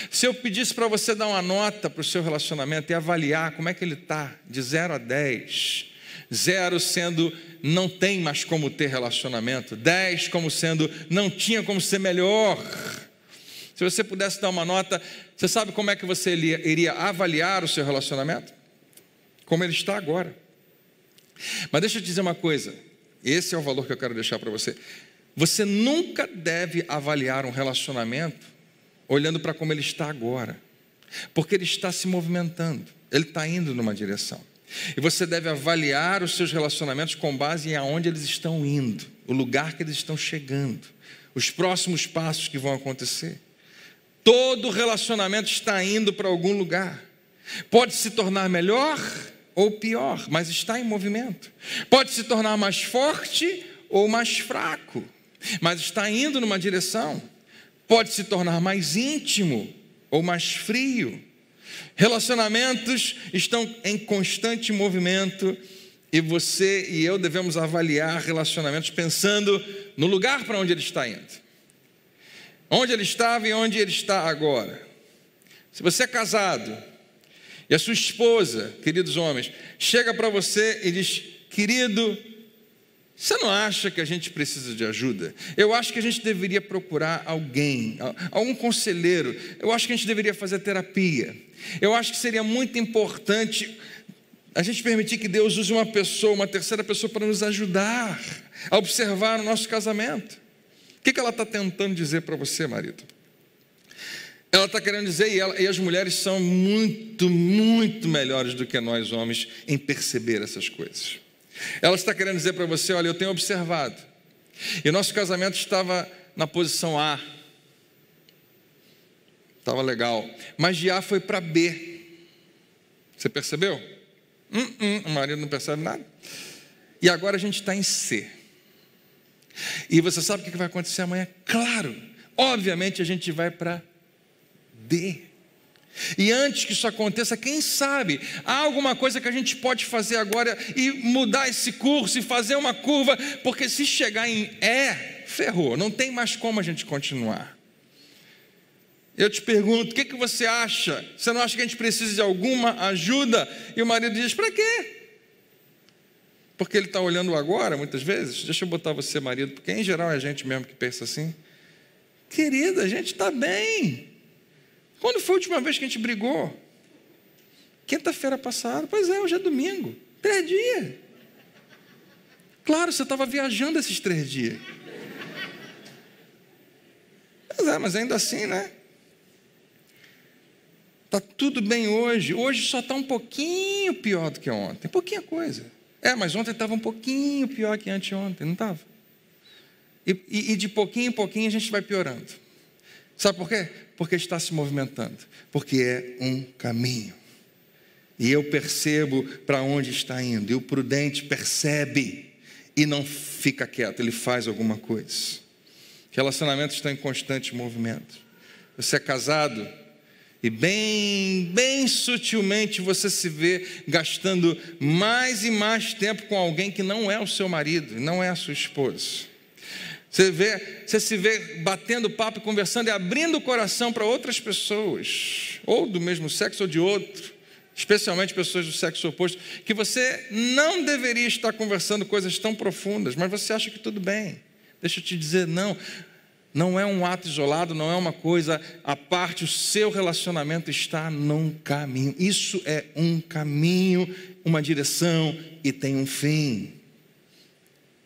Se eu pedisse para você dar uma nota para o seu relacionamento e avaliar como é que ele está, de 0 a 10, 0 sendo não tem mais como ter relacionamento, 10 como sendo não tinha como ser melhor. Se você pudesse dar uma nota, você sabe como é que você iria avaliar o seu relacionamento? Como ele está agora. Mas deixa eu te dizer uma coisa, esse é o valor que eu quero deixar para você. Você nunca deve avaliar um relacionamento olhando para como ele está agora, porque ele está se movimentando, ele está indo numa direção. E você deve avaliar os seus relacionamentos com base em aonde eles estão indo, o lugar que eles estão chegando, os próximos passos que vão acontecer. Todo relacionamento está indo para algum lugar. Pode se tornar melhor ou pior, mas está em movimento. Pode se tornar mais forte ou mais fraco, mas está indo numa direção. Pode se tornar mais íntimo ou mais frio. Relacionamentos estão em constante movimento e você e eu devemos avaliar relacionamentos pensando no lugar para onde ele está indo. Onde ele estava e onde ele está agora. Se você é casado e a sua esposa, queridos homens, chega para você e diz, querido, você não acha que a gente precisa de ajuda? Eu acho que a gente deveria procurar alguém, algum conselheiro. Eu acho que a gente deveria fazer terapia. Eu acho que seria muito importante a gente permitir que Deus use uma pessoa, uma terceira pessoa para nos ajudar a observar o nosso casamento. O que ela está tentando dizer para você, marido? Ela está querendo dizer, e as mulheres são muito, muito melhores do que nós homens em perceber essas coisas. Ela está querendo dizer para você, olha, eu tenho observado, e o nosso casamento estava na posição A, estava legal, mas de A foi para B, você percebeu? O marido não percebe nada, e agora a gente está em C, e você sabe o que vai acontecer amanhã? Claro, obviamente a gente vai para D. E antes que isso aconteça, quem sabe, há alguma coisa que a gente pode fazer agora e mudar esse curso e fazer uma curva, porque se chegar em ferrou, não tem mais como a gente continuar. Eu te pergunto, o que você acha? Você não acha que a gente precisa de alguma ajuda? E o marido diz, para quê? Porque ele está olhando agora, muitas vezes. Deixa eu botar você, marido, porque em geral é a gente mesmo que pensa assim. Querida, a gente está bem. Quando foi a última vez que a gente brigou? Quinta-feira passada. Pois é, hoje é domingo. 3 dias. Claro, você estava viajando esses 3 dias. Pois é, mas ainda assim, né? Está tudo bem hoje. Hoje só está um pouquinho pior do que ontem. Pouquinha coisa. Mas ontem estava um pouquinho pior que anteontem, não estava? E de pouquinho em pouquinho a gente vai piorando. Sabe por quê? Porque está se movimentando. Porque é um caminho. E eu percebo para onde está indo. E o prudente percebe e não fica quieto, ele faz alguma coisa. Relacionamentos estão em constante movimento. Você é casado e bem sutilmente você se vê gastando mais e mais tempo com alguém que não é o seu marido, não é a sua esposa. Você se vê batendo papo, conversando e abrindo o coração para outras pessoas, ou do mesmo sexo ou de outro, especialmente pessoas do sexo oposto, que você não deveria estar conversando coisas tão profundas, mas você acha que tudo bem. Deixa eu te dizer, não é um ato isolado, não é uma coisa à parte, o seu relacionamento está num caminho. Isso é um caminho, uma direção e tem um fim.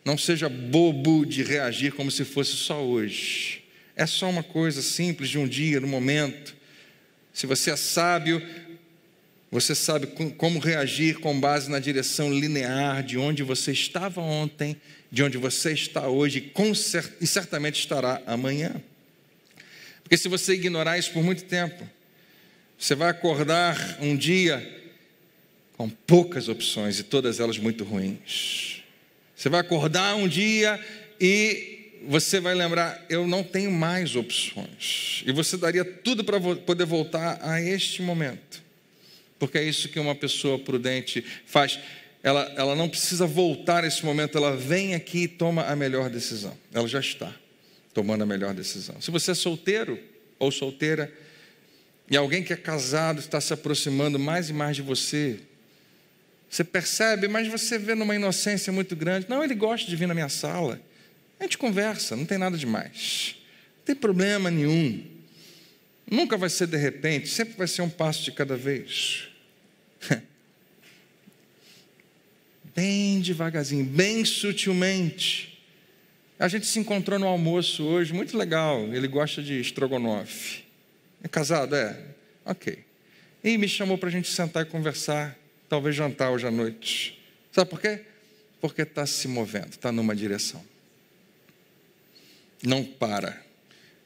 Não seja bobo de reagir como se fosse só hoje. É só uma coisa simples de um dia, no momento. Se você é sábio, você sabe como reagir com base na direção linear de onde você estava ontem, de onde você está hoje e certamente estará amanhã. Porque se você ignorar isso por muito tempo, você vai acordar um dia com poucas opções e todas elas muito ruins. Você vai acordar um dia e você vai lembrar, eu não tenho mais opções. E você daria tudo para poder voltar a este momento. Porque é isso que uma pessoa prudente faz. Ela não precisa voltar a esse momento, ela vem aqui e toma a melhor decisão. Ela já está tomando a melhor decisão. Se você é solteiro ou solteira, e alguém que é casado está se aproximando mais e mais de você, você percebe, mas você vê numa inocência muito grande, não, ele gosta de vir na minha sala, a gente conversa, não tem nada demais, não tem problema nenhum, nunca vai ser de repente, sempre vai ser um passo de cada vez. Bem devagarzinho, bem sutilmente. A gente se encontrou no almoço hoje, muito legal, ele gosta de estrogonofe. É casado? É? Ok. E me chamou para a gente sentar e conversar, talvez jantar hoje à noite. Sabe por quê? Porque está se movendo, está numa direção. Não para.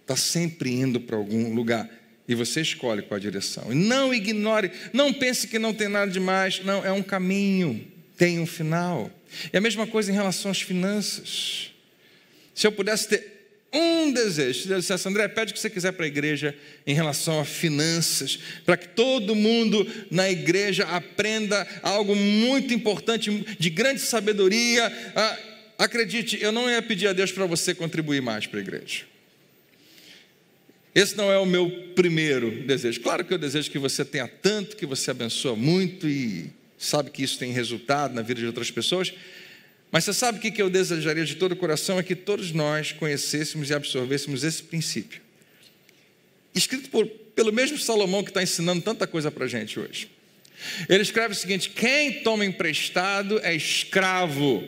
Está sempre indo para algum lugar. E você escolhe qual a direção. E não ignore, não pense que não tem nada demais. Não, é um caminho, tem um final. E a mesma coisa em relação às finanças. Se eu pudesse ter um desejo, se eu dissesse, André, pede o que você quiser para a igreja em relação a finanças, para que todo mundo na igreja aprenda algo muito importante, de grande sabedoria. Acredite, eu não ia pedir a Deus para você contribuir mais para a igreja. Esse não é o meu primeiro desejo. Claro que eu desejo que você tenha tanto, que você abençoa muito e sabe que isso tem resultado na vida de outras pessoas. Mas você sabe o que eu desejaria de todo o coração? É que todos nós conhecêssemos e absorvêssemos esse princípio. Escrito pelo mesmo Salomão que está ensinando tanta coisa para a gente hoje. Ele escreve o seguinte: quem toma emprestado é escravo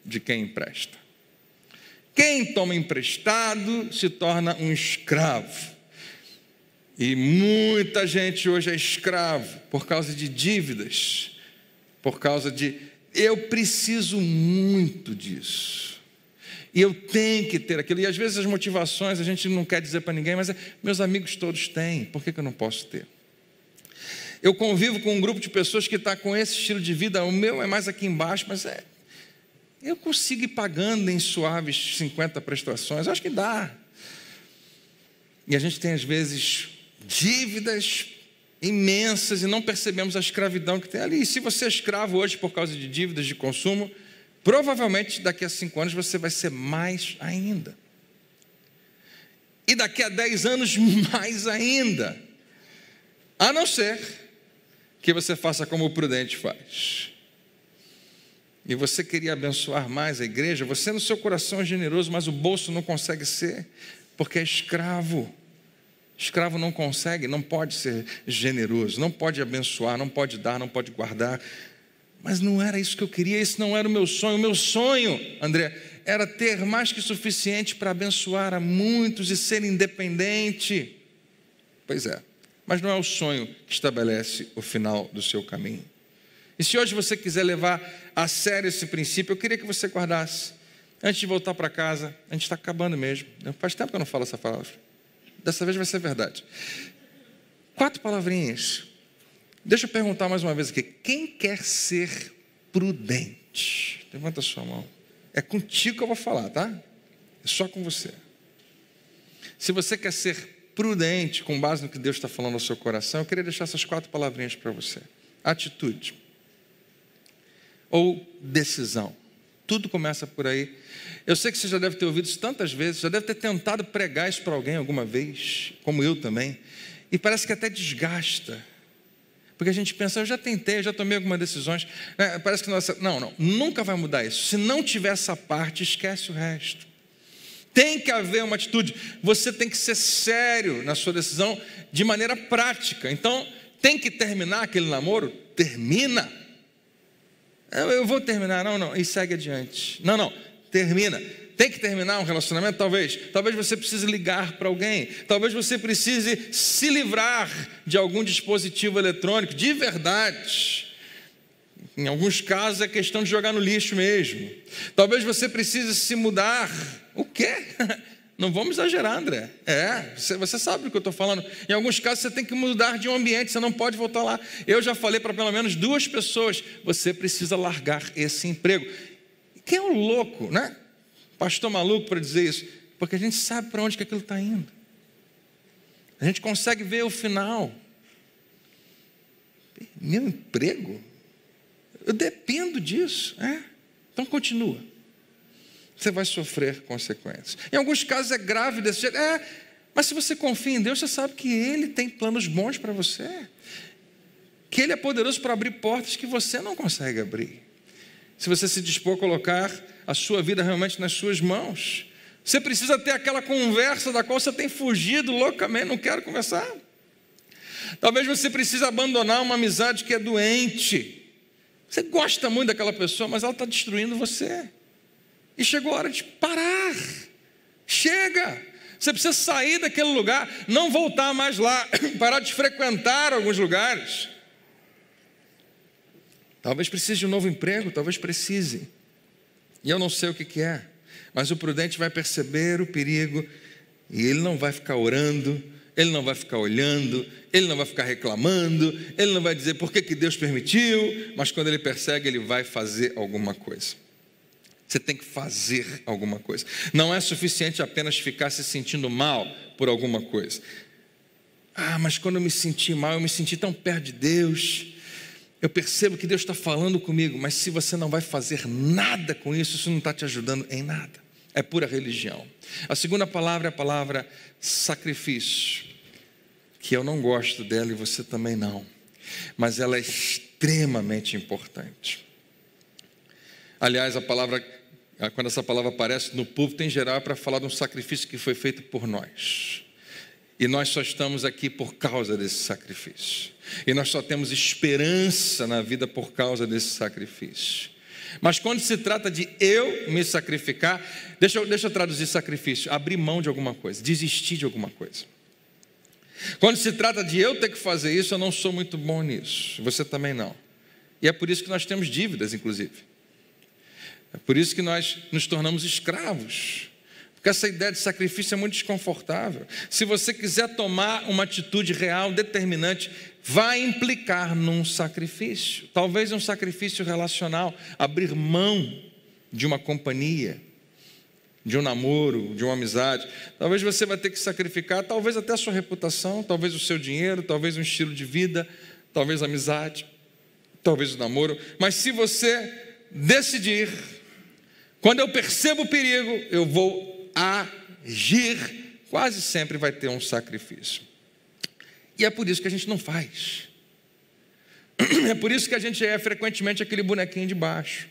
de quem empresta. Quem toma emprestado se torna um escravo. E muita gente hoje é escravo por causa de dívidas, por causa de eu preciso muito disso, e eu tenho que ter aquilo. E às vezes as motivações a gente não quer dizer para ninguém, mas meus amigos todos têm, por que eu não posso ter? Eu convivo com um grupo de pessoas que está com esse estilo de vida. O meu é mais aqui embaixo, mas eu consigo ir pagando em suaves 50 prestações, acho que dá. E a gente tem às vezes dívidas imensas e não percebemos a escravidão que tem ali. E se você é escravo hoje por causa de dívidas de consumo, provavelmente daqui a 5 anos você vai ser mais ainda. E daqui a 10 anos mais ainda. A não ser que você faça como o prudente faz. E você queria abençoar mais a igreja, você no seu coração é generoso, mas o bolso não consegue ser, porque é escravo. Escravo não consegue, não pode ser generoso, não pode abençoar, não pode dar, não pode guardar. Mas não era isso que eu queria, esse não era o meu sonho. O meu sonho, André, era ter mais que suficiente para abençoar a muitos e ser independente. Pois é, mas não é o sonho que estabelece o final do seu caminho. E se hoje você quiser levar a sério esse princípio, eu queria que você guardasse. Antes de voltar para casa, a gente está acabando mesmo. Faz tempo que eu não falo essa palavra. Dessa vez vai ser verdade. 4 palavrinhas. Deixa eu perguntar mais uma vez aqui. Quem quer ser prudente? Levanta a sua mão. É contigo que eu vou falar, tá? É só com você. Se você quer ser prudente, com base no que Deus está falando no seu coração, eu queria deixar essas 4 palavrinhas para você. Atitude. Ou decisão. Tudo começa por aí. Eu sei que você já deve ter ouvido isso tantas vezes, já deve ter tentado pregar isso para alguém alguma vez, como eu também, e parece que até desgasta, porque a gente pensa, eu já tentei, eu já tomei algumas decisões, parece que não, nunca vai mudar isso. Se não tiver essa parte, esquece o resto. Tem que haver uma atitude, você tem que ser sério na sua decisão de maneira prática. Então, tem que terminar aquele namoro? Termina. Eu vou terminar, não, e segue adiante. Não, termina. Tem que terminar um relacionamento? Talvez você precise ligar para alguém, talvez você precise se livrar de algum dispositivo eletrônico, de verdade. Em alguns casos é questão de jogar no lixo mesmo. Talvez você precise se mudar. O quê? Não vamos exagerar, André. Você sabe do que eu estou falando. Em alguns casos você tem que mudar de um ambiente, você não pode voltar lá. Eu já falei para pelo menos 2 pessoas, você precisa largar esse emprego. Quem é o louco, né? Pastor maluco para dizer isso? Porque a gente sabe para onde que aquilo está indo. A gente consegue ver o final. Meu emprego? Eu dependo disso. Então continua. Você vai sofrer consequências. Em alguns casos é grave desse jeito. Mas se você confia em Deus, você sabe que Ele tem planos bons para você. Que Ele é poderoso para abrir portas que você não consegue abrir. Se você se dispor a colocar a sua vida realmente nas suas mãos. Você precisa ter aquela conversa da qual você tem fugido loucamente, não quero conversar. Talvez você precise abandonar uma amizade que é doente. Você gosta muito daquela pessoa, mas ela está destruindo você. E chegou a hora de parar. Chega. Você precisa sair daquele lugar, não voltar mais lá, parar de frequentar alguns lugares. Talvez precise de um novo emprego, talvez precise. E eu não sei o que é, mas o prudente vai perceber o perigo e ele não vai ficar orando, ele não vai ficar olhando, ele não vai ficar reclamando, ele não vai dizer por que Deus permitiu, mas quando ele persegue, ele vai fazer alguma coisa. Você tem que fazer alguma coisa. Não é suficiente apenas ficar se sentindo mal por alguma coisa. Mas quando eu me senti mal, eu me senti tão perto de Deus. Eu percebo que Deus está falando comigo, mas se você não vai fazer nada com isso, isso não está te ajudando em nada. É pura religião. A segunda palavra é a palavra sacrifício, que eu não gosto dela e você também não, mas ela é extremamente importante. Aliás, quando essa palavra aparece no púlpito em geral, é para falar de um sacrifício que foi feito por nós. E nós só estamos aqui por causa desse sacrifício. E nós só temos esperança na vida por causa desse sacrifício. Mas quando se trata de eu me sacrificar, deixa eu traduzir sacrifício, abrir mão de alguma coisa, desistir de alguma coisa. Quando se trata de eu ter que fazer isso, eu não sou muito bom nisso, você também não. E é por isso que nós temos dívidas, inclusive. É por isso que nós nos tornamos escravos. Porque essa ideia de sacrifício é muito desconfortável. Se você quiser tomar uma atitude real, determinante, vai implicar num sacrifício. Talvez um sacrifício relacional, abrir mão de uma companhia. de um namoro, de uma amizade. Talvez você vai ter que sacrificar, talvez até a sua reputação, talvez o seu dinheiro, talvez um estilo de vida, talvez a amizade, talvez o namoro. Mas se você decidir, quando eu percebo o perigo, eu vou agir, quase sempre vai ter um sacrifício. E é por isso que a gente não faz. É por isso que a gente é frequentemente aquele bonequinho de baixo.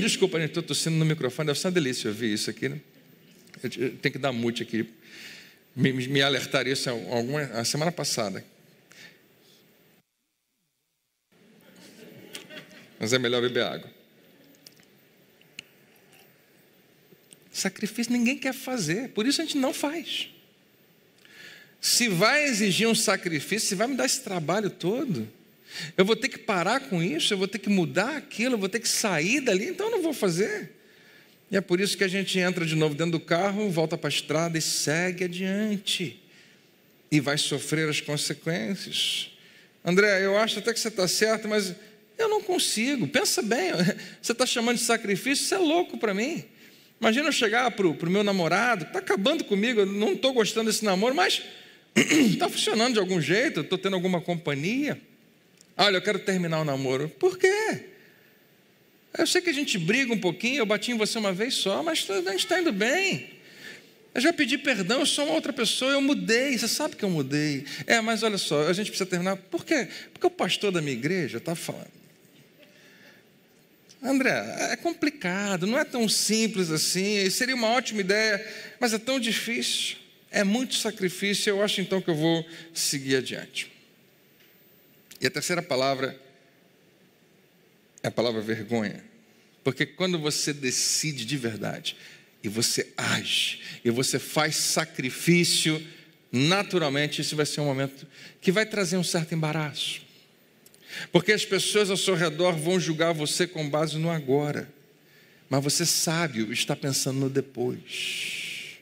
Desculpa, gente, estou tossindo no microfone, deve ser uma delícia ouvir isso aqui, né? Eu tenho que dar mute aqui. Me alertaram isso a semana passada. Mas é melhor beber água. Sacrifício ninguém quer fazer, por isso a gente não faz. Se vai exigir um sacrifício, se vai me dar esse trabalho todo, eu vou ter que parar com isso, eu vou ter que mudar aquilo, eu vou ter que sair dali, então eu não vou fazer. E é por isso que a gente entra de novo dentro do carro, volta para a estrada e segue adiante. E vai sofrer as consequências. André, eu acho até que você está certo, mas eu não consigo. Pensa bem, você está chamando de sacrifício, isso é louco para mim. Imagina eu chegar para o meu namorado, está acabando comigo, eu não estou gostando desse namoro, mas está funcionando de algum jeito, estou tendo alguma companhia. Olha, eu quero terminar o namoro. Por quê? Eu sei que a gente briga um pouquinho, eu bati em você uma vez só, mas a gente está indo bem. Eu já pedi perdão, eu sou uma outra pessoa, eu mudei, você sabe que eu mudei. Mas olha só, a gente precisa terminar. Por quê? Porque o pastor da minha igreja está falando. André, é complicado, não é tão simples assim, seria uma ótima ideia, mas é tão difícil, é muito sacrifício, eu acho então que eu vou seguir adiante. E a terceira palavra é a palavra vergonha, porque quando você decide de verdade, e você age, e você faz sacrifício, naturalmente isso vai ser um momento que vai trazer um certo embaraço. Porque as pessoas ao seu redor vão julgar você com base no agora. Mas você sabe, está pensando no depois.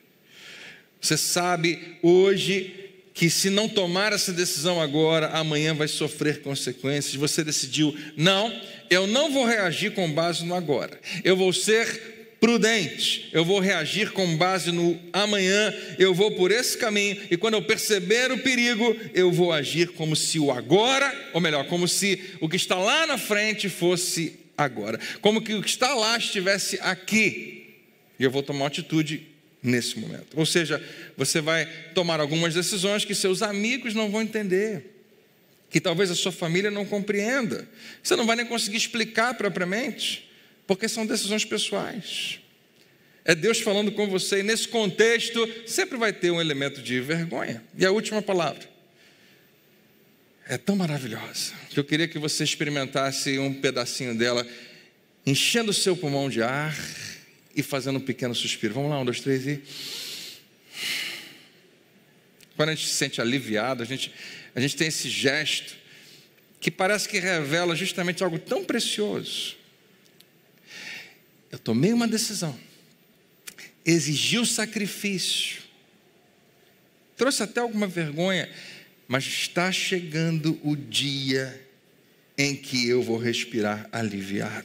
Você sabe hoje que se não tomar essa decisão agora, amanhã vai sofrer consequências. Você decidiu, não, eu não vou reagir com base no agora. Eu vou ser prudente, eu vou reagir com base no amanhã, eu vou por esse caminho, e quando eu perceber o perigo, eu vou agir como se o agora, ou melhor, como se o que está lá na frente fosse agora, como que o que está lá estivesse aqui, e eu vou tomar uma atitude nesse momento. Ou seja, você vai tomar algumas decisões que seus amigos não vão entender, que talvez a sua família não compreenda, você não vai nem conseguir explicar propriamente, porque são decisões pessoais. É Deus falando com você, e nesse contexto sempre vai ter um elemento de vergonha. E a última palavra é tão maravilhosa que eu queria que você experimentasse um pedacinho dela, enchendo o seu pulmão de ar e fazendo um pequeno suspiro. Vamos lá, 1, 2, 3 e... Quando a gente se sente aliviado, a gente tem esse gesto que parece que revela justamente algo tão precioso. Eu tomei uma decisão, exigiu sacrifício, trouxe até alguma vergonha, mas está chegando o dia em que eu vou respirar aliviado.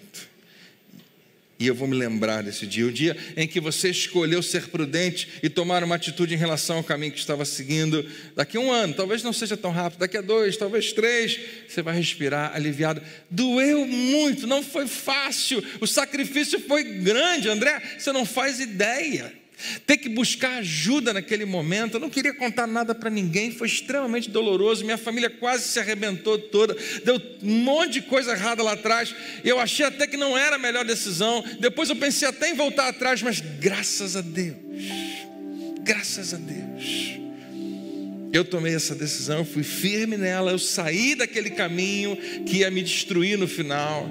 E eu vou me lembrar desse dia, o dia em que você escolheu ser prudente e tomar uma atitude em relação ao caminho que estava seguindo. Daqui a 1 ano, talvez não seja tão rápido, daqui a 2, talvez 3, você vai respirar aliviado. Doeu muito, não foi fácil, o sacrifício foi grande, André, você não faz ideia. Ter que buscar ajuda naquele momento, eu não queria contar nada para ninguém, foi extremamente doloroso, minha família quase se arrebentou toda, deu um monte de coisa errada lá atrás, eu achei até que não era a melhor decisão, depois eu pensei até em voltar atrás, mas graças a Deus, eu tomei essa decisão, eu fui firme nela, eu saí daquele caminho que ia me destruir no final,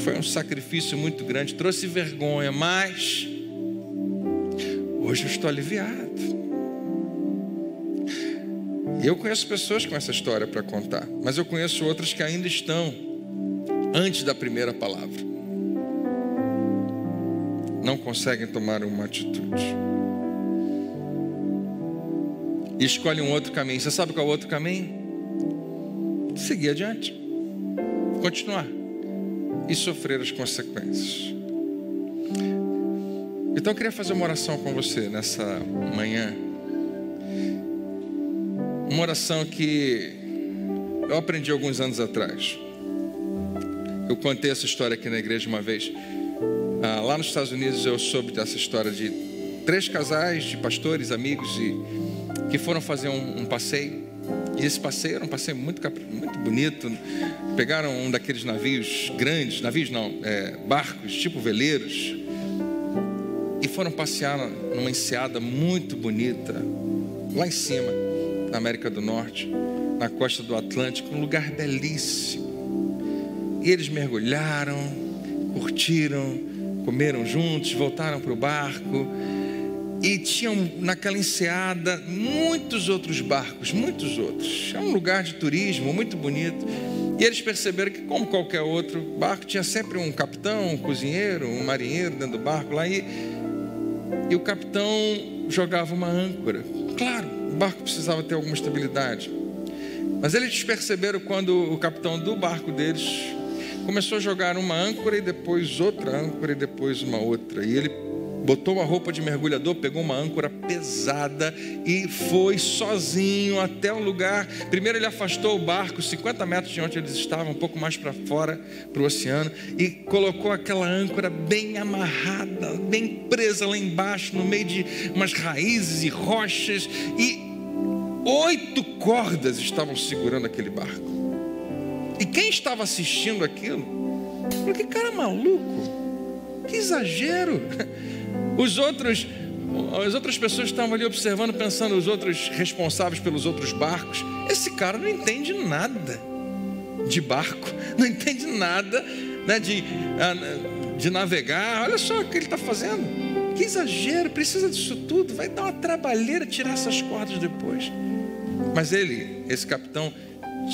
foi um sacrifício muito grande, trouxe vergonha, mas... hoje eu estou aliviado. Eu conheço pessoas com essa história para contar, mas eu conheço outras que ainda estão antes da primeira palavra. Não conseguem tomar uma atitude. E escolhem um outro caminho. Você sabe qual é o outro caminho? Seguir adiante. Continuar. E sofrer as consequências. Então eu queria fazer uma oração com você nessa manhã. Uma oração que eu aprendi alguns anos atrás. Eu contei essa história aqui na igreja uma vez. Lá nos Estados Unidos eu soube dessa história de 3 casais de pastores, amigos, que foram fazer um passeio. E esse passeio era um passeio muito bonito. Pegaram um daqueles navios grandes, barcos, tipo veleiros, e foram passear numa enseada muito bonita, lá em cima, na América do Norte, na costa do Atlântico, um lugar belíssimo. E eles mergulharam, curtiram, comeram juntos, voltaram para o barco. E tinham naquela enseada muitos outros barcos, muitos outros. É um lugar de turismo muito bonito. E eles perceberam que, como qualquer outro barco, tinha sempre um capitão, um cozinheiro, um marinheiro dentro do barco lá. E o capitão jogava uma âncora. Claro, o barco precisava ter alguma estabilidade. Mas eles perceberam quando o capitão do barco deles começou a jogar uma âncora e depois outra âncora e depois uma outra. E ele botou uma roupa de mergulhador, pegou uma âncora pesada e foi sozinho até o lugar. Primeiro ele afastou o barco 50 metros de onde eles estavam, um pouco mais para fora, para o oceano, e colocou aquela âncora bem amarrada, bem presa lá embaixo, no meio de umas raízes e rochas, e 8 cordas estavam segurando aquele barco. E quem estava assistindo aquilo falou: que cara maluco, que exagero. As outras pessoas estavam ali observando, pensando, os outros responsáveis pelos outros barcos: esse cara não entende nada de barco, não entende nada, né, de navegar. Olha só o que ele está fazendo, que exagero, precisa disso tudo, vai dar uma trabalheira tirar essas cordas depois. Mas esse capitão,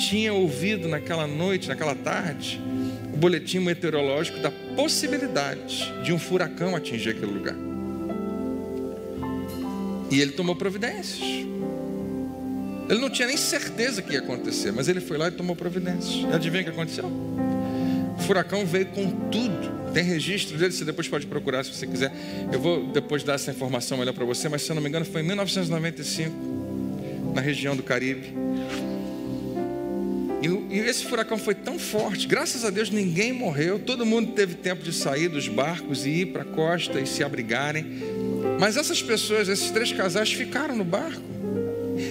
tinha ouvido naquela noite, naquela tarde, o boletim meteorológico da possibilidade de um furacão atingir aquele lugar. E ele tomou providências. Ele não tinha nem certeza que ia acontecer, mas ele foi lá e tomou providências. E adivinha o que aconteceu? O furacão veio com tudo. Tem registro dele, você depois pode procurar se você quiser. Eu vou depois dar essa informação melhor para você, mas se eu não me engano foi em 1995, na região do Caribe. E esse furacão foi tão forte, graças a Deus ninguém morreu, todo mundo teve tempo de sair dos barcos e ir para a costa e se abrigarem. Mas essas pessoas, esses 3 casais ficaram no barco.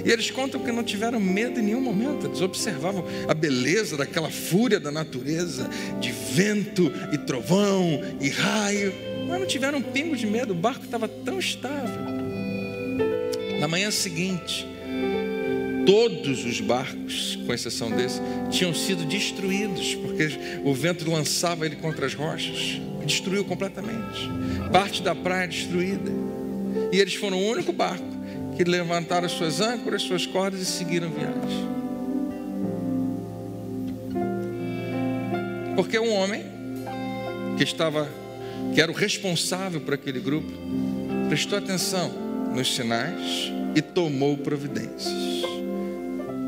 E eles contam que não tiveram medo em nenhum momento. Eles observavam a beleza daquela fúria da natureza, de vento e trovão e raio, mas não tiveram um pingo de medo. O barco estava tão estável. Na manhã seguinte, todos os barcos, com exceção desse, tinham sido destruídos, porque o vento lançava ele contra as rochas, destruiu completamente. Parte da praia destruída. E eles foram o único barco que levantaram as suas âncoras, suas cordas e seguiram viagem. Porque um homem que era o responsável por aquele grupo, prestou atenção nos sinais e tomou providências.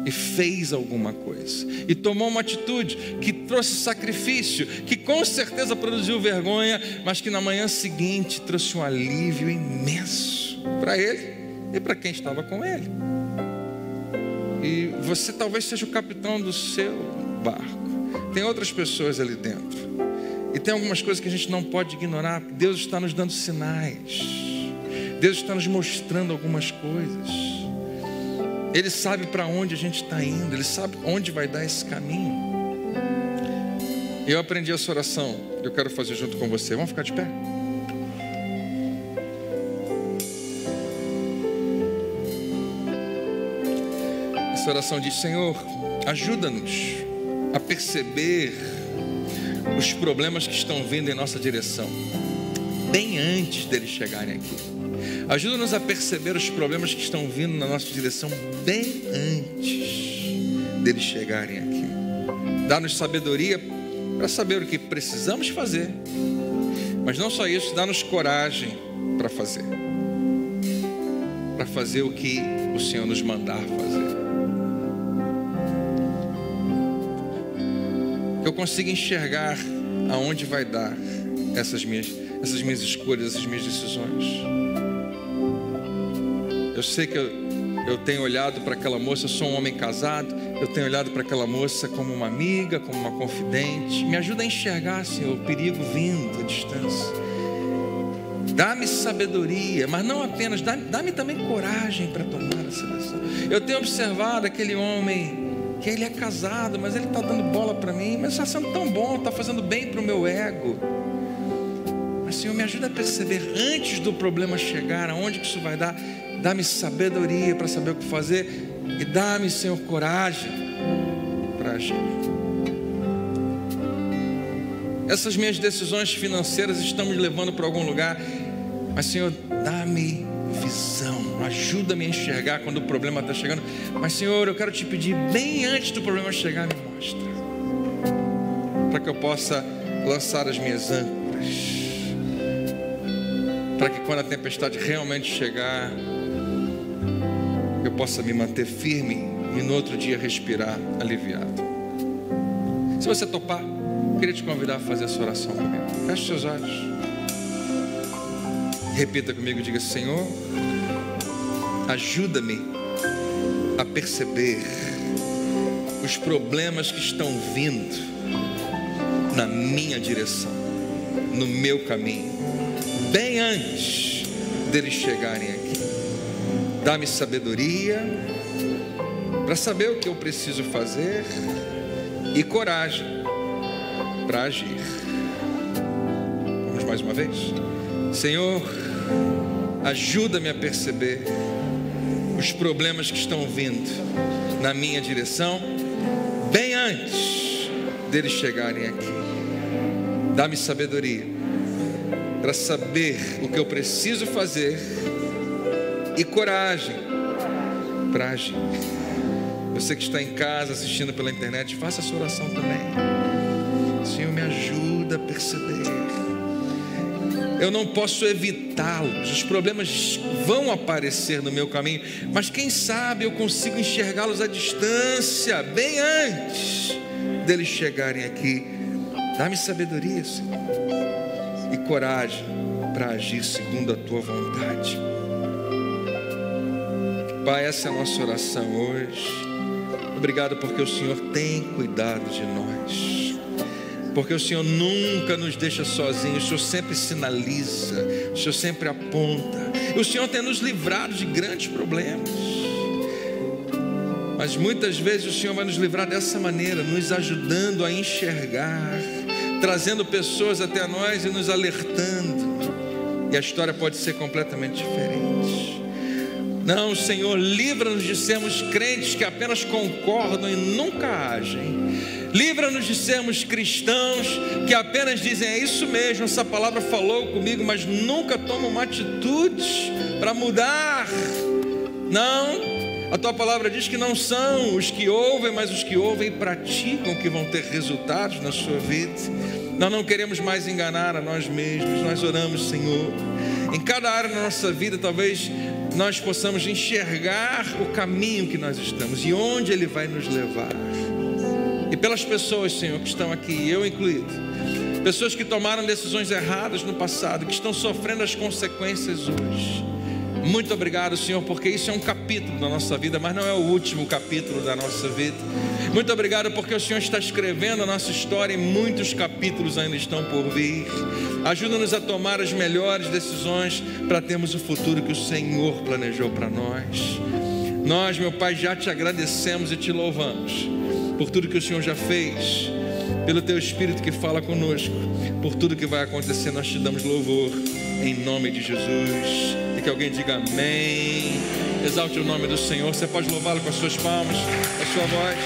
E fez alguma coisa, e tomou uma atitude que trouxe sacrifício, que com certeza produziu vergonha, mas que na manhã seguinte trouxe um alívio imenso para ele e para quem estava com ele. E você talvez seja o capitão do seu barco, tem outras pessoas ali dentro, e tem algumas coisas que a gente não pode ignorar. Deus está nos dando sinais, Deus está nos mostrando algumas coisas. Ele sabe para onde a gente está indo, Ele sabe onde vai dar esse caminho. Eu aprendi essa oração, eu quero fazer junto com você. Vamos ficar de pé? Essa oração diz: Senhor, ajuda-nos a perceber os problemas que estão vindo em nossa direção, bem antes deles chegarem aqui. Ajuda-nos a perceber os problemas que estão vindo na nossa direção bem antes deles chegarem aqui. Dá-nos sabedoria para saber o que precisamos fazer, mas não só isso, dá-nos coragem para fazer o que o Senhor nos mandar fazer. Que eu consiga enxergar aonde vai dar essas minhas escolhas, essas minhas decisões. Eu sei que eu tenho olhado para aquela moça, eu sou um homem casado, eu tenho olhado para aquela moça como uma amiga, como uma confidente. Me ajuda a enxergar, Senhor, o perigo vindo à distância. Dá-me sabedoria, mas não apenas, dá-me também coragem para tomar essa decisão. Eu tenho observado aquele homem que ele é casado, mas ele está dando bola para mim, mas está sendo tão bom, está fazendo bem para o meu ego. Mas, Senhor, me ajuda a perceber antes do problema chegar, aonde que isso vai dar. Dá-me sabedoria para saber o que fazer e dá-me, Senhor, coragem para agir. Essas minhas decisões financeiras estão me levando para algum lugar, mas, Senhor, dá-me visão, ajuda-me a enxergar quando o problema está chegando. Mas, Senhor, eu quero te pedir, bem antes do problema chegar, me mostra, para que eu possa lançar as minhas âncoras, para que quando a tempestade realmente chegar, eu possa me manter firme e no outro dia respirar aliviado. Se você topar, eu queria te convidar a fazer essa oração comigo. Feche seus olhos, repita comigo, diga: Senhor, ajuda-me a perceber os problemas que estão vindo na minha direção, no meu caminho, bem antes deles chegarem aqui. Dá-me sabedoria para saber o que eu preciso fazer e coragem para agir. Vamos mais uma vez. Senhor, ajuda-me a perceber os problemas que estão vindo na minha direção, bem antes deles chegarem aqui. Dá-me sabedoria para saber o que eu preciso fazer e coragem para agir. Você que está em casa assistindo pela internet, faça essa oração também. Senhor, me ajuda a perceber. Eu não posso evitá-los, os problemas vão aparecer no meu caminho, mas quem sabe eu consigo enxergá-los à distância, bem antes deles chegarem aqui. Dá-me sabedoria, Senhor, e coragem para agir segundo a tua vontade. Pai, essa é a nossa oração hoje. Obrigado porque o Senhor tem cuidado de nós, porque o Senhor nunca nos deixa sozinhos. O Senhor sempre sinaliza, o Senhor sempre aponta, e o Senhor tem nos livrado de grandes problemas. Mas muitas vezes o Senhor vai nos livrar dessa maneira, nos ajudando a enxergar, trazendo pessoas até nós e nos alertando, e a história pode ser completamente diferente. Não, Senhor, livra-nos de sermos crentes que apenas concordam e nunca agem. Livra-nos de sermos cristãos que apenas dizem: é isso mesmo, essa palavra falou comigo, mas nunca tomam uma atitude para mudar. Não, a tua palavra diz que não são os que ouvem, mas os que ouvem e praticam que vão ter resultados na sua vida. Nós não queremos mais enganar a nós mesmos. Nós oramos, Senhor, em cada área da nossa vida, talvez nós possamos enxergar o caminho que nós estamos e onde Ele vai nos levar. E pelas pessoas, Senhor, que estão aqui, eu incluído, pessoas que tomaram decisões erradas no passado, que estão sofrendo as consequências hoje. Muito obrigado, Senhor, porque isso é um capítulo da nossa vida, mas não é o último capítulo da nossa vida. Muito obrigado porque o Senhor está escrevendo a nossa história e muitos capítulos ainda estão por vir. Ajuda-nos a tomar as melhores decisões para termos o futuro que o Senhor planejou para nós. Nós, meu Pai, já te agradecemos e te louvamos por tudo que o Senhor já fez, pelo teu Espírito que fala conosco, por tudo que vai acontecer. Nós te damos louvor em nome de Jesus. E que alguém diga amém. Exalte o nome do Senhor. Você pode louvá-lo com as suas palmas, com a sua voz.